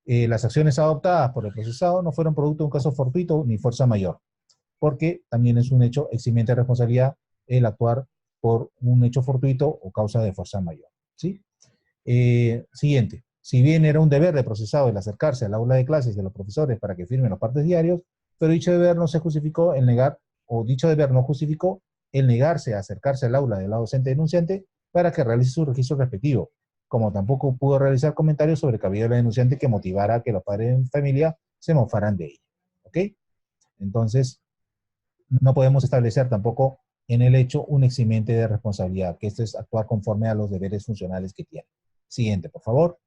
Las acciones adoptadas por el procesado no fueron producto de un caso fortuito ni fuerza mayor, porque también es un hecho eximiente de responsabilidad el actuar por un hecho fortuito o causa de fuerza mayor. ¿Sí? Siguiente. Si bien era un deber de procesado el acercarse al aula de clases de los profesores para que firmen los partes diarios, pero dicho deber no se justificó el negar, o dicho deber no justificó el negarse a acercarse al aula de la docente denunciante para que realice su registro respectivo, como tampoco pudo realizar comentarios sobre el cabello de la denunciante que motivara a que los padres de familia se mofaran de ella. ¿Ok? Entonces, no podemos establecer tampoco en el hecho un eximiente de responsabilidad, que esto es actuar conforme a los deberes funcionales que tiene. Siguiente, por favor.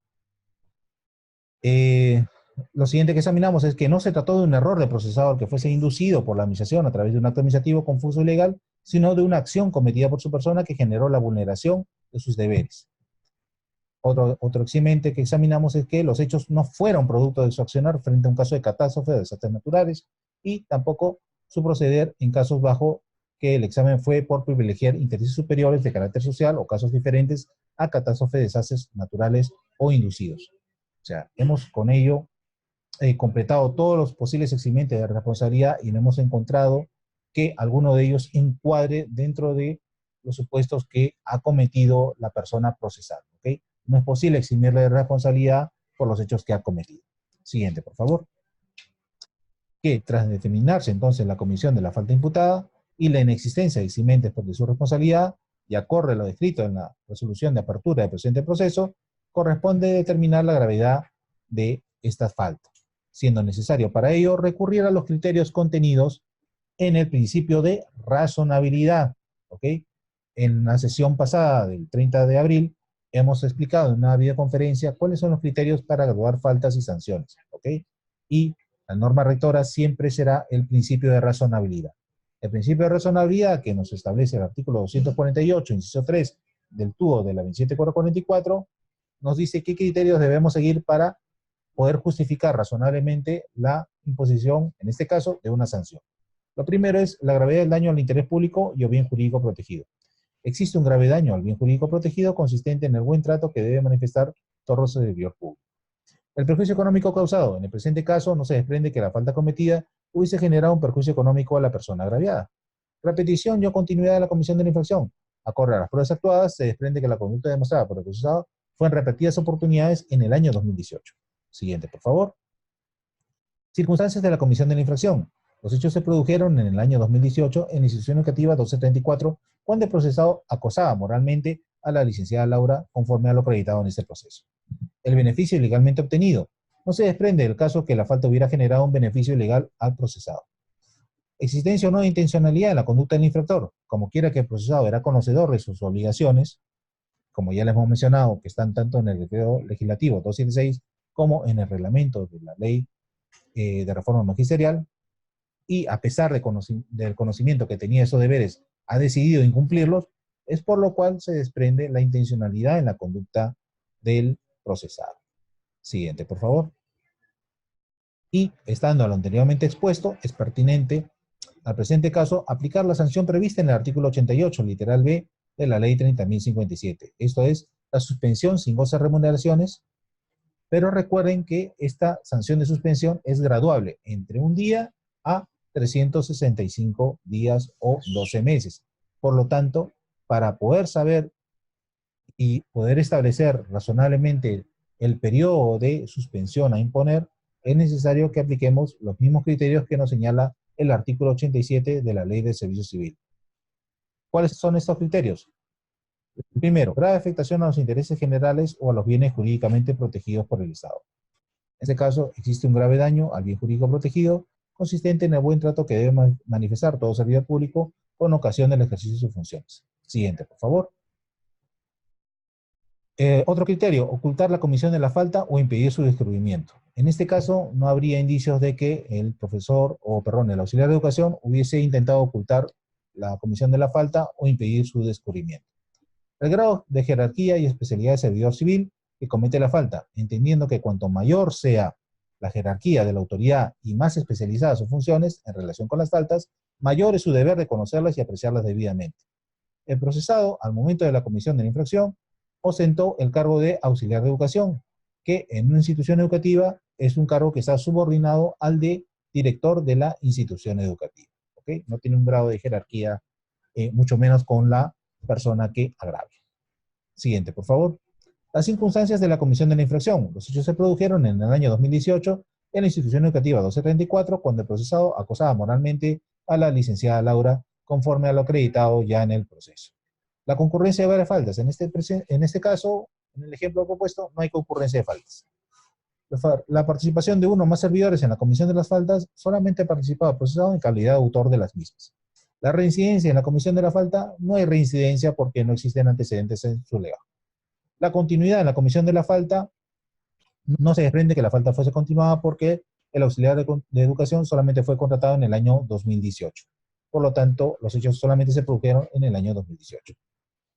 Lo siguiente que examinamos es que no se trató de un error de procesador que fuese inducido por la administración a través de un acto administrativo confuso y ilegal, sino de una acción cometida por su persona que generó la vulneración de sus deberes. Otro eximente que examinamos es que los hechos no fueron producto de su accionar frente a un caso de catástrofe o de desastres naturales, y tampoco su proceder en casos bajo que el examen fue por privilegiar intereses superiores de carácter social o casos diferentes a catástrofe, desastres naturales o inducidos. O sea, hemos con ello completado todos los posibles eximentes de responsabilidad y no hemos encontrado que alguno de ellos encuadre dentro de los supuestos que ha cometido la persona procesada. ¿Ok? No es posible eximirle de responsabilidad por los hechos que ha cometido. Siguiente, por favor. Que tras determinarse entonces la comisión de la falta imputada y la inexistencia de eximentes de su responsabilidad, y acorde a lo descrito en la resolución de apertura del presente proceso, corresponde determinar la gravedad de esta falta, siendo necesario para ello recurrir a los criterios contenidos en el principio de razonabilidad. ¿Ok? En la sesión pasada del 30 de abril hemos explicado en una videoconferencia cuáles son los criterios para graduar faltas y sanciones. ¿Ok? Y la norma rectora siempre será el principio de razonabilidad. El principio de razonabilidad que nos establece el artículo 248, inciso 3 del TUO de la 27444, nos dice qué criterios debemos seguir para poder justificar razonablemente la imposición, en este caso, de una sanción. Lo primero es la gravedad del daño al interés público y o bien jurídico protegido. Existe un grave daño al bien jurídico protegido consistente en el buen trato que debe manifestar todo servidor público. El perjuicio económico causado. En el presente caso, no se desprende que la falta cometida hubiese generado un perjuicio económico a la persona agraviada. Repetición y o continuidad de la comisión de la infracción. Acorde a las pruebas actuadas, se desprende que la conducta demostrada por el procesado fue en repetidas oportunidades en el año 2018. Siguiente, por favor. Circunstancias de la comisión de la infracción. Los hechos se produjeron en el año 2018 en la institución educativa 1234, cuando el procesado acosaba moralmente a la licenciada Laura conforme a lo acreditado en este proceso. El beneficio ilegalmente obtenido. No se desprende del caso que la falta hubiera generado un beneficio ilegal al procesado. Existencia o no de intencionalidad en la conducta del infractor. Como quiera que el procesado era conocedor de sus obligaciones, como ya les hemos mencionado, que están tanto en el decreto legislativo 276 como en el reglamento de la ley de reforma magisterial, y a pesar del conocimiento que tenía esos deberes, ha decidido incumplirlos, es por lo cual se desprende la intencionalidad en la conducta del procesado. Siguiente, por favor. Y, estando a lo anteriormente expuesto, es pertinente, al presente caso, aplicar la sanción prevista en el artículo 88, literal B, de la ley 30.057. Esto es, la suspensión sin goce de remuneraciones, pero recuerden que esta sanción de suspensión es graduable entre un día a 365 días o 12 meses. Por lo tanto, para poder saber y poder establecer razonablemente el periodo de suspensión a imponer, es necesario que apliquemos los mismos criterios que nos señala el artículo 87 de la Ley de Servicio Civil. ¿Cuáles son estos criterios? Primero, grave afectación a los intereses generales o a los bienes jurídicamente protegidos por el Estado. En este caso, existe un grave daño al bien jurídico protegido, consistente en el buen trato que debe manifestar todo servidor público con ocasión del ejercicio de sus funciones. Siguiente, por favor. Otro criterio, ocultar la comisión de la falta o impedir su descubrimiento. En este caso, no habría indicios de que el profesor o, perdón, el auxiliar de educación hubiese intentado ocultar la comisión de la falta o impedir su descubrimiento. El grado de jerarquía y especialidad del servidor civil que comete la falta, entendiendo que cuanto mayor sea la jerarquía de la autoridad y más especializadas sus funciones en relación con las faltas, mayor es su deber de conocerlas y apreciarlas debidamente. El procesado, al momento de la comisión de la infracción, ostentó el cargo de auxiliar de educación, que en una institución educativa es un cargo que está subordinado al de director de la institución educativa. ¿Okay? No tiene un grado de jerarquía, mucho menos con la persona que agravia. Siguiente, por favor. Las circunstancias de la comisión de la infracción. Los hechos se produjeron en el año 2018 en la institución educativa 1234, cuando el procesado acosaba moralmente a la licenciada Laura, conforme a lo acreditado ya en el proceso. La concurrencia de varias faltas. En este caso, en el ejemplo propuesto, no hay concurrencia de faltas. La participación de uno o más servidores en la comisión de las faltas solamente ha participado el procesado en calidad de autor de las mismas. La reincidencia en la comisión de la falta, no hay reincidencia porque no existen antecedentes en su legado. La continuidad en la comisión de la falta, no se desprende que la falta fuese continuada porque el auxiliar de educación solamente fue contratado en el año 2018. Por lo tanto, los hechos solamente se produjeron en el año 2018.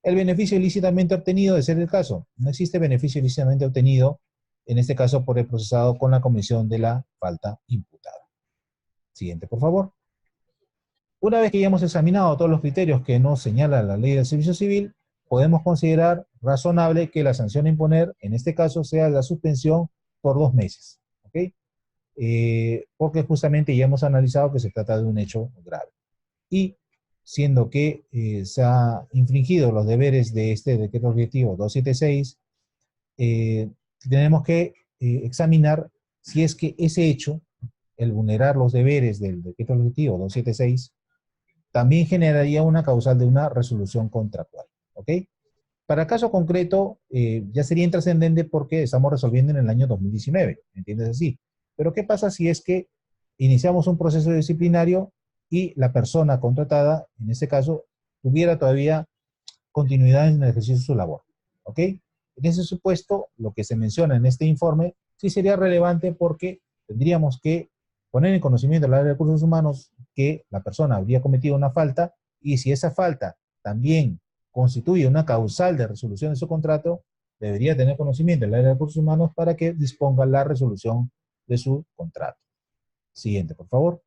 El beneficio ilícitamente obtenido, de ser el caso, no existe beneficio ilícitamente obtenido, en este caso por el procesado con la comisión de la falta imputada. Siguiente, por favor. Una vez que ya hemos examinado todos los criterios que nos señala la ley del servicio civil, podemos considerar razonable que la sanción a imponer, en este caso, sea la suspensión por 2 meses. ¿Ok? Porque justamente ya hemos analizado que se trata de un hecho grave. Y siendo que se han infringido los deberes de este decreto objetivo 276, tenemos que examinar si es que ese hecho, el vulnerar los deberes del decreto objetivo 276, también generaría una causal de una resolución contractual. ¿Ok? Para el caso concreto, ya sería intrascendente porque estamos resolviendo en el año 2019, ¿me entiendes así? Pero ¿qué pasa si es que iniciamos un proceso disciplinario y la persona contratada, en este caso, tuviera todavía continuidad en el ejercicio de su labor? ¿Ok? En ese supuesto, lo que se menciona en este informe sí sería relevante porque tendríamos que poner en conocimiento del área de recursos humanos que la persona habría cometido una falta, y si esa falta también constituye una causal de resolución de su contrato, debería tener conocimiento del área de recursos humanos para que disponga la resolución de su contrato. Siguiente, por favor.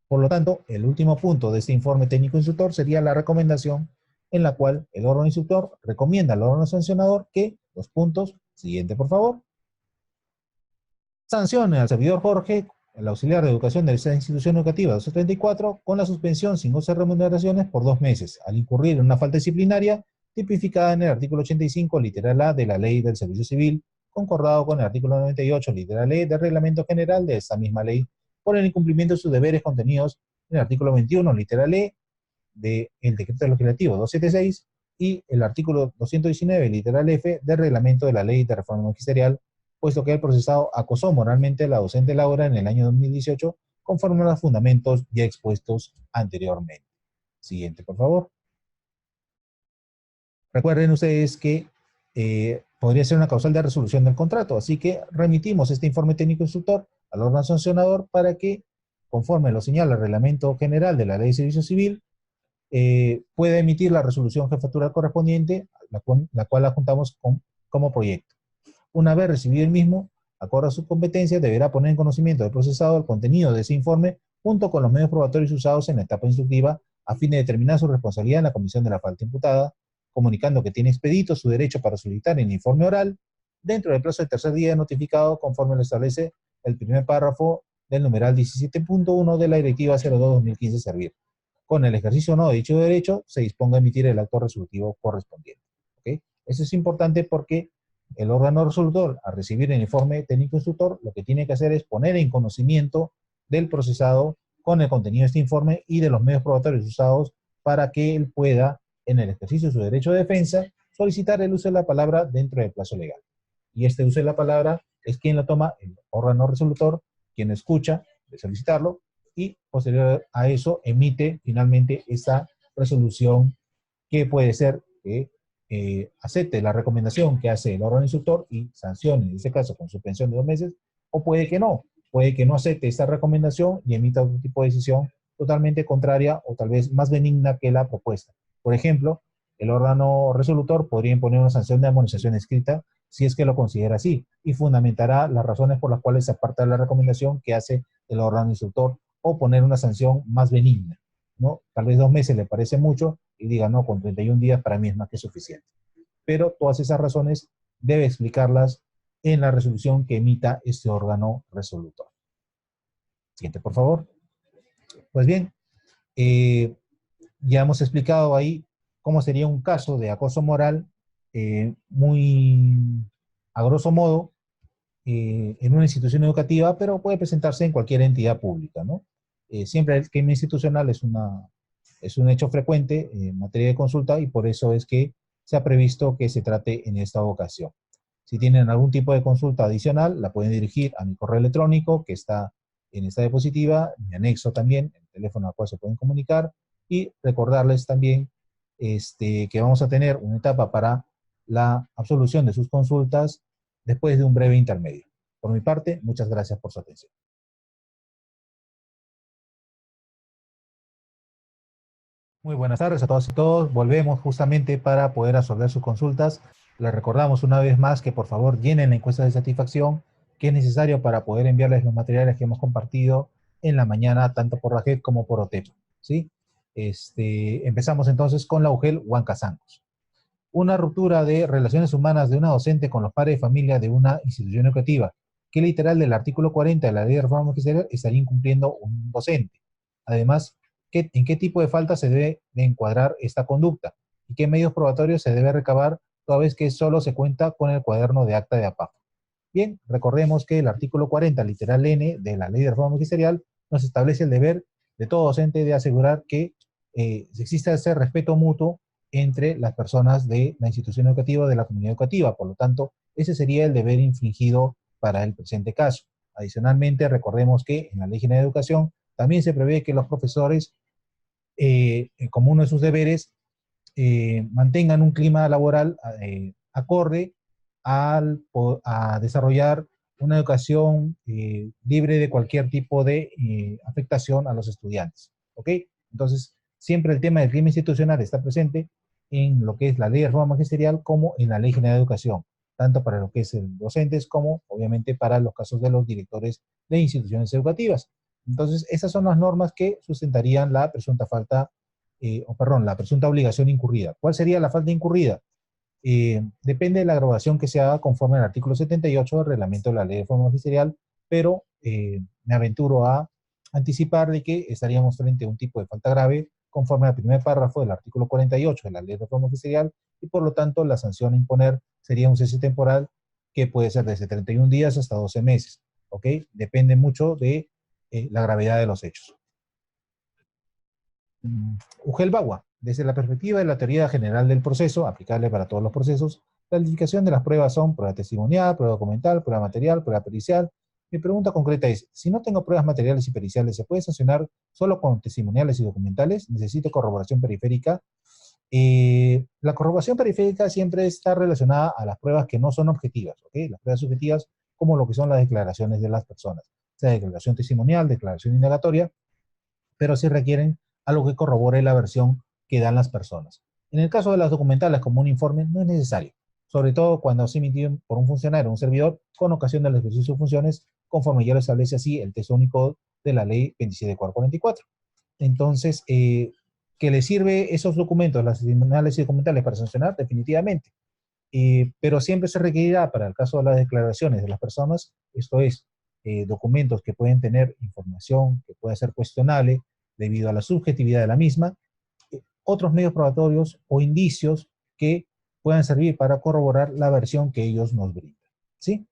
Por lo tanto, el último punto de este informe técnico instructor sería la recomendación en la cual el órgano instructor recomienda al órgano sancionador que, los puntos, siguiente por favor, sancione al servidor Jorge, el auxiliar de educación de esa institución educativa 234, con la suspensión sin goce de remuneraciones por 2 meses, al incurrir en una falta disciplinaria tipificada en el artículo 85, literal A de la Ley del Servicio Civil, concordado con el artículo 98, literal E del Reglamento General de esta misma ley, por el incumplimiento de sus deberes contenidos en el artículo 21, literal E, del Decreto Legislativo 276, y el artículo 219, literal F, del Reglamento de la Ley de Reforma Magisterial, puesto que el procesado acosó moralmente a la docente Laura en el año 2018, conforme a los fundamentos ya expuestos anteriormente. Siguiente, por favor. Recuerden ustedes que podría ser una causal de resolución del contrato, así que remitimos este informe técnico instructor al órgano sancionador para que, conforme lo señala el Reglamento General de la Ley de Servicio Civil, pueda emitir la resolución jefatura correspondiente, la cual adjuntamos como proyecto. Una vez recibido el mismo, acorde a su competencia, deberá poner en conocimiento del procesado el contenido de ese informe junto con los medios probatorios usados en la etapa instructiva a fin de determinar su responsabilidad en la comisión de la falta imputada, comunicando que tiene expedito su derecho para solicitar el informe oral dentro del plazo del tercer día notificado conforme lo establece el primer párrafo del numeral 17.1 de la Directiva 02-2015 servir. Con el ejercicio o no de dicho derecho, se disponga a emitir el acto resolutivo correspondiente. ¿Okay? Eso es importante porque el órgano resolutor, al recibir el informe técnico instructor, lo que tiene que hacer es poner en conocimiento del procesado con el contenido de este informe y de los medios probatorios usados para que él pueda, en el ejercicio de su derecho de defensa, solicitar el uso de la palabra dentro del plazo legal. Y este uso de la palabra es quien lo toma, el órgano resolutor, quien escucha de solicitarlo, y posterior a eso emite finalmente esta resolución que puede ser que acepte la recomendación que hace el órgano instructor y sancione, en este caso con suspensión de 2 meses, o puede que no acepte esta recomendación y emita otro tipo de decisión totalmente contraria o tal vez más benigna que la propuesta. Por ejemplo, el órgano resolutor podría imponer una sanción de amonestación escrita si es que lo considera así, y fundamentará las razones por las cuales se aparta de la recomendación que hace el órgano instructor o poner una sanción más benigna, ¿no? Tal vez 2 meses le parece mucho y diga, no, con 31 días para mí es más que suficiente. Pero todas esas razones debe explicarlas en la resolución que emita este órgano resolutor. Siguiente, por favor. Pues bien, ya hemos explicado ahí cómo sería un caso de acoso moral muy a grosso modo en una institución educativa, pero puede presentarse en cualquier entidad pública, ¿no? Siempre el crimen institucional es un hecho frecuente en materia de consulta y por eso es que se ha previsto que se trate en esta ocasión. Si tienen algún tipo de consulta adicional, la pueden dirigir a mi correo electrónico que está en esta diapositiva, mi anexo también, el teléfono al cual se pueden comunicar, y recordarles también que vamos a tener una etapa para la absolución de sus consultas después de un breve intermedio. Por mi parte, muchas gracias por su atención. Muy buenas tardes a todos y todos. Volvemos justamente para poder resolver sus consultas. Les recordamos una vez más que por favor llenen la encuesta de satisfacción que es necesario para poder enviarles los materiales que hemos compartido en la mañana, tanto por RAGED como por OTEP, ¿sí? Empezamos entonces con la UGEL Huancasancos. Una ruptura de relaciones humanas de una docente con los padres de familia de una institución educativa, que literal del artículo 40 de la Ley de Reforma Magisterial estaría incumpliendo un docente. Además, ¿en qué tipo de falta se debe de encuadrar esta conducta? ¿Y qué medios probatorios se debe recabar toda vez que solo se cuenta con el cuaderno de acta de APAF? Bien, recordemos que el artículo 40, literal N, de la Ley de Reforma Magisterial, nos establece el deber de todo docente de asegurar que exista ese respeto mutuo entre las personas de la institución educativa, de la comunidad educativa. Por lo tanto, ese sería el deber infringido para el presente caso. Adicionalmente, recordemos que en la Ley General de Educación también se prevé que los profesores, como uno de sus deberes, mantengan un clima laboral acorde a desarrollar una educación libre de cualquier tipo de afectación a los estudiantes. ¿Ok? Entonces, siempre el tema del clima institucional está presente en lo que es la Ley de Reforma Magisterial como en la Ley General de Educación, tanto para lo que es el docentes como, obviamente, para los casos de los directores de instituciones educativas. Entonces, esas son las normas que sustentarían la presunta falta, la presunta obligación incurrida. ¿Cuál sería la falta incurrida? Depende de la graduación que se haga conforme al artículo 78 del reglamento de la Ley de Reforma Magisterial, pero me aventuro a anticipar de que estaríamos frente a un tipo de falta grave conforme al primer párrafo del artículo 48 de la Ley de Reforma Magisterial, y por lo tanto la sanción a imponer sería un cese temporal que puede ser desde 31 días hasta 12 meses. ¿Ok? Depende mucho de la gravedad de los hechos. UGEL Bagua. Desde la perspectiva de la teoría general del proceso, aplicable para todos los procesos, la calificación de las pruebas son prueba testimonial, prueba documental, prueba material, prueba pericial. Mi pregunta concreta es, si no tengo pruebas materiales y periciales, ¿se puede sancionar solo con testimoniales y documentales? ¿Necesito corroboración periférica? La corroboración periférica siempre está relacionada a las pruebas que no son objetivas, ¿ok? Las pruebas subjetivas, como lo que son las declaraciones de las personas, sea declaración testimonial, declaración indagatoria, pero sí requieren algo que corrobore la versión que dan las personas. En el caso de las documentales como un informe, no es necesario, sobre todo cuando se emitido por un funcionario o un servidor con ocasión del ejercicio de sus funciones, conforme ya lo establece así el texto único de la ley 27.444. Entonces, ¿que le sirve esos documentos, las testimoniales y documentales para sancionar? Definitivamente. Pero siempre se requerirá, para el caso de las declaraciones de las personas, esto es, documentos que pueden tener información que pueda ser cuestionable debido a la subjetividad de la misma, otros medios probatorios o indicios que puedan servir para corroborar la versión que ellos nos brindan. ¿Sí?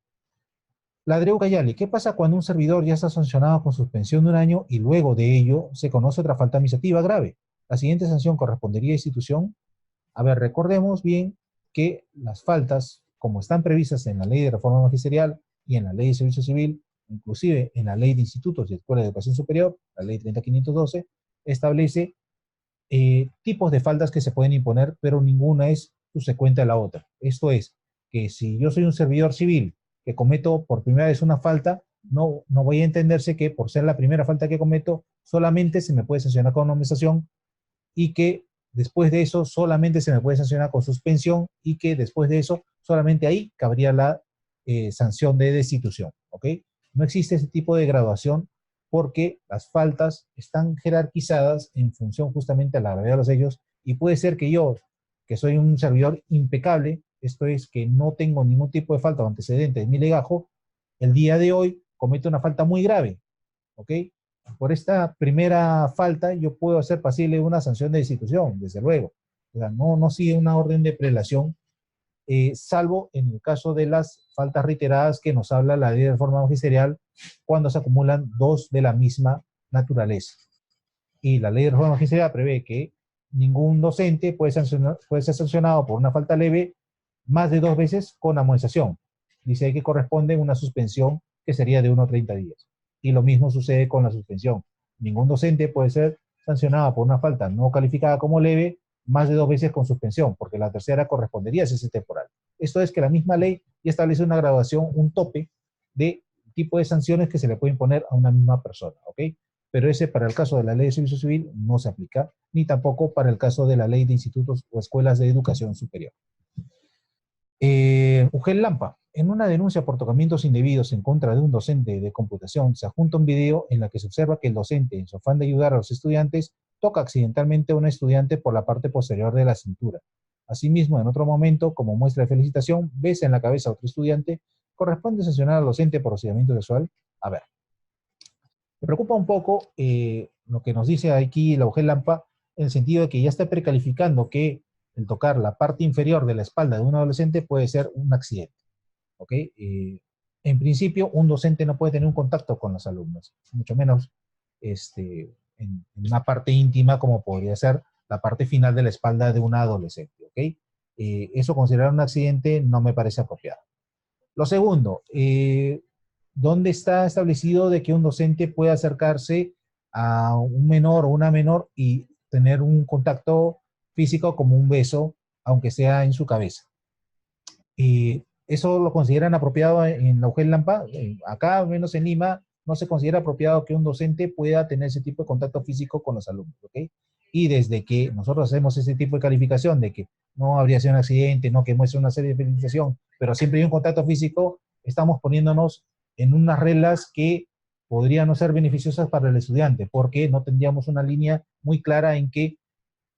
La Dreu Cayali, ¿qué pasa cuando un servidor ya está sancionado con suspensión de 1 año y luego de ello se conoce otra falta administrativa grave? ¿La siguiente sanción correspondería a institución? A ver, recordemos bien que las faltas, como están previstas en la Ley de Reforma Magisterial y en la Ley de Servicio Civil, inclusive en la Ley de Institutos y Escuelas de Educación Superior, la Ley 30.512, establece tipos de faltas que se pueden imponer, pero ninguna es subsecuente a la otra. Esto es, que si yo soy un servidor civil que cometo por primera vez una falta, no voy a entenderse que por ser la primera falta que cometo, solamente se me puede sancionar con amonestación y que después de eso solamente se me puede sancionar con suspensión y que después de eso solamente ahí cabría la sanción de destitución, ¿ok? No existe ese tipo de graduación porque las faltas están jerarquizadas en función justamente a la gravedad de los hechos y puede ser que yo, que soy un servidor impecable, esto es que no tengo ningún tipo de falta o antecedente en mi legajo, el día de hoy cometo una falta muy grave, ¿ok? Por esta primera falta yo puedo hacer pasible una sanción de destitución, desde luego. O sea, no sigue una orden de prelación, salvo en el caso de las faltas reiteradas que nos habla la ley de reforma magisterial cuando se acumulan dos de la misma naturaleza. Y la ley de reforma magisterial prevé que ningún docente puede ser sancionado por una falta leve más de 2 veces con amonestación. Dice ahí que corresponde una suspensión que sería de 1 a 30 días. Y lo mismo sucede con la suspensión. Ningún docente puede ser sancionado por una falta no calificada como leve más de 2 veces con suspensión, porque la tercera correspondería a cese temporal. Esto es que la misma ley ya establece una graduación, un tope de tipo de sanciones que se le puede imponer a una misma persona, ¿ok? Pero ese para el caso de la ley de servicio civil no se aplica, ni tampoco para el caso de la ley de institutos o escuelas de educación superior. UGEL Lampa, en una denuncia por tocamientos indebidos en contra de un docente de computación, se adjunta un video en la que se observa que el docente, en su afán de ayudar a los estudiantes, toca accidentalmente a un estudiante por la parte posterior de la cintura. Asimismo, en otro momento, como muestra de felicitación, besa en la cabeza a otro estudiante. ¿Corresponde sancionar al docente por hostigamiento sexual? A ver. Me preocupa un poco lo que nos dice aquí la UGEL Lampa, en el sentido de que ya está precalificando que el tocar la parte inferior de la espalda de un adolescente puede ser un accidente. ¿Ok? En principio, un docente no puede tener un contacto con los alumnos, mucho menos en una parte íntima como podría ser la parte final de la espalda de un adolescente. ¿Ok? Eso considerar un accidente no me parece apropiado. Lo segundo, ¿dónde está establecido de que un docente puede acercarse a un menor o una menor y tener un contacto físico como un beso, aunque sea en su cabeza? ¿Eso lo consideran apropiado en la UGEL Lampa? Acá, al menos en Lima, no se considera apropiado que un docente pueda tener ese tipo de contacto físico con los alumnos, ¿ok? Y desde que nosotros hacemos ese tipo de calificación de que no habría sido un accidente, no que muestre una serie de felicitación, pero siempre hay un contacto físico, estamos poniéndonos en unas reglas que podrían no ser beneficiosas para el estudiante, porque no tendríamos una línea muy clara en que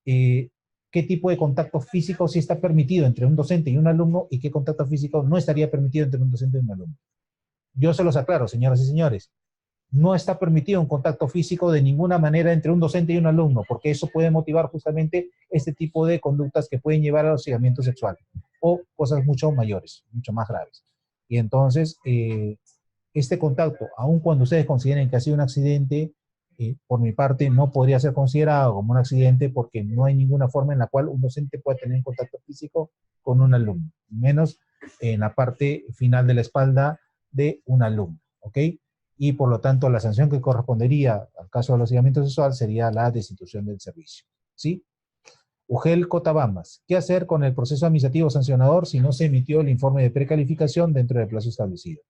qué tipo de contacto físico sí está permitido entre un docente y un alumno y qué contacto físico no estaría permitido entre un docente y un alumno. Yo se los aclaro, señoras y señores, no está permitido un contacto físico de ninguna manera entre un docente y un alumno, porque eso puede motivar justamente este tipo de conductas que pueden llevar al hostigamiento sexual o cosas mucho mayores, mucho más graves. Y entonces, este contacto, aun cuando ustedes consideren que ha sido un accidente, por mi parte no podría ser considerado como un accidente porque no hay ninguna forma en la cual un docente pueda tener contacto físico con un alumno, menos en la parte final de la espalda de un alumno, ¿ok? Y por lo tanto la sanción que correspondería al caso del hostigamiento sexual sería la destitución del servicio, ¿sí? UGEL Cotabambas, ¿qué hacer con el proceso administrativo sancionador si no se emitió el informe de precalificación dentro del plazo establecido?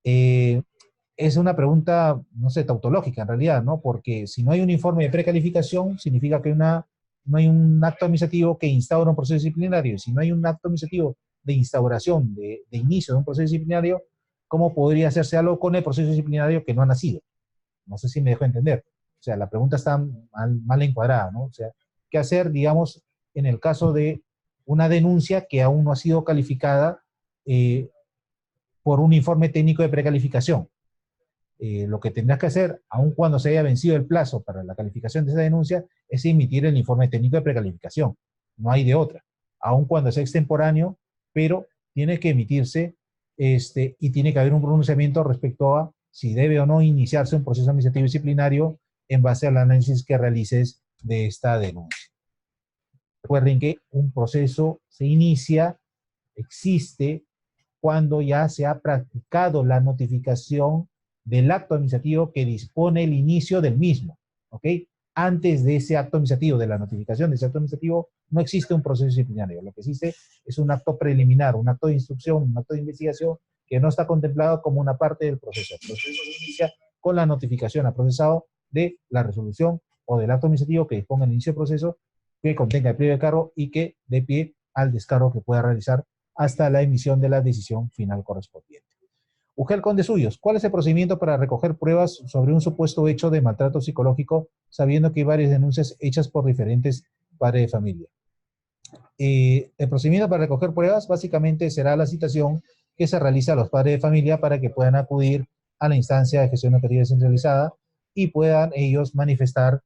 Es una pregunta, no sé, tautológica en realidad, ¿no? Porque si no hay un informe de precalificación, significa que no hay un acto administrativo que instaura un proceso disciplinario. Y si no hay un acto administrativo de instauración, de inicio de un proceso disciplinario, ¿cómo podría hacerse algo con el proceso disciplinario que no ha nacido? No sé si me dejo entender. O sea, la pregunta está mal encuadrada, ¿no? O sea, ¿qué hacer, digamos, en el caso de una denuncia que aún no ha sido calificada por un informe técnico de precalificación? Lo que tendrás que hacer, aun cuando se haya vencido el plazo para la calificación de esa denuncia, es emitir el informe técnico de precalificación. No hay de otra. Aun cuando sea extemporáneo, pero tiene que emitirse y tiene que haber un pronunciamiento respecto a si debe o no iniciarse un proceso administrativo disciplinario en base al análisis que realices de esta denuncia. Recuerden que un proceso se inicia, existe, cuando ya se ha practicado la notificación del acto administrativo que dispone el inicio del mismo, ¿ok? Antes de ese acto administrativo, de la notificación de ese acto administrativo, no existe un proceso disciplinario. Lo que existe es un acto preliminar, un acto de instrucción, un acto de investigación que no está contemplado como una parte del proceso. El proceso se inicia con la notificación al procesado de la resolución o del acto administrativo que disponga el inicio del proceso que contenga el pliego de cargo y que dé pie al descargo que pueda realizar hasta la emisión de la decisión final correspondiente. UGEL Condesuyos, ¿cuál es el procedimiento para recoger pruebas sobre un supuesto hecho de maltrato psicológico, sabiendo que hay varias denuncias hechas por diferentes padres de familia? El procedimiento para recoger pruebas básicamente será la citación que se realiza a los padres de familia para que puedan acudir a la instancia de gestión educativa descentralizada y puedan ellos manifestar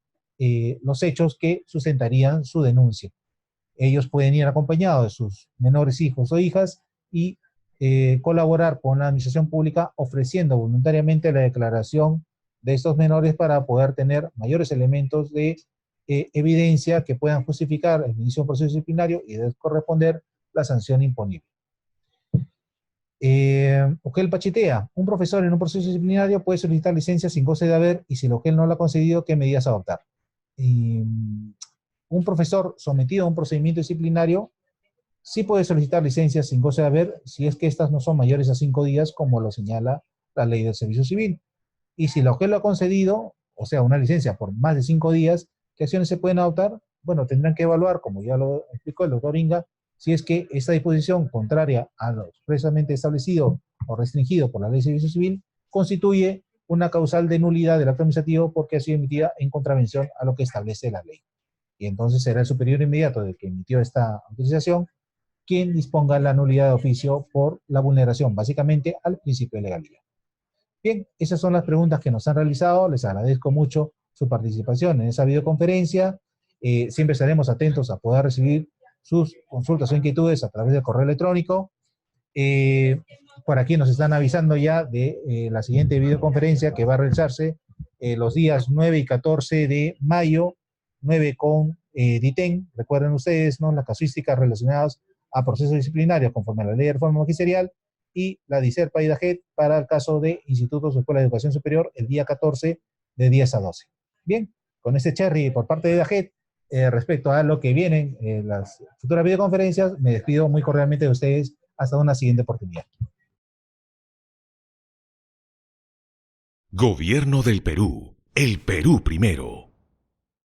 los hechos que sustentarían su denuncia. Ellos pueden ir acompañados de sus menores hijos o hijas y colaborar con la administración pública ofreciendo voluntariamente la declaración de estos menores para poder tener mayores elementos de evidencia que puedan justificar el inicio de un proceso disciplinario y de corresponder la sanción imponible. UGEL Pachitea, un profesor en un proceso disciplinario puede solicitar licencia sin goce de haber y si el UGEL no lo ha concedido, ¿qué medidas adoptar? Un profesor sometido a un procedimiento disciplinario sí puede solicitar licencias sin goce de haber si es que estas no son mayores a 5 días, como lo señala la ley del servicio civil. Y si la UGEL lo ha concedido, o sea, una licencia por más de 5 días, ¿qué acciones se pueden adoptar? Bueno, tendrán que evaluar, como ya lo explicó el doctor Inga, si es que esta disposición contraria a lo expresamente establecido o restringido por la ley de servicio civil constituye una causal de nulidad del acto administrativo porque ha sido emitida en contravención a lo que establece la ley. Y entonces será el superior inmediato del que emitió esta autorización quien disponga la nulidad de oficio por la vulneración, básicamente, al principio de legalidad. Bien, esas son las preguntas que nos han realizado. Les agradezco mucho su participación en esa videoconferencia. Siempre estaremos atentos a poder recibir sus consultas o inquietudes a través del correo electrónico. Por aquí nos están avisando ya de la siguiente videoconferencia que va a realizarse los días 9 y 14 de mayo, 9 con DITEN. Recuerden ustedes, ¿no?, las casuísticas relacionadas a procesos disciplinarios conforme a la ley de reforma magisterial y la DICERPA y DAGET para el caso de institutos o escuelas de educación superior el día 14 de 10 a 12. Bien, con este cherry por parte de DAGET, respecto a lo que vienen las futuras videoconferencias, me despido muy cordialmente de ustedes hasta una siguiente oportunidad. Gobierno del Perú. El Perú primero.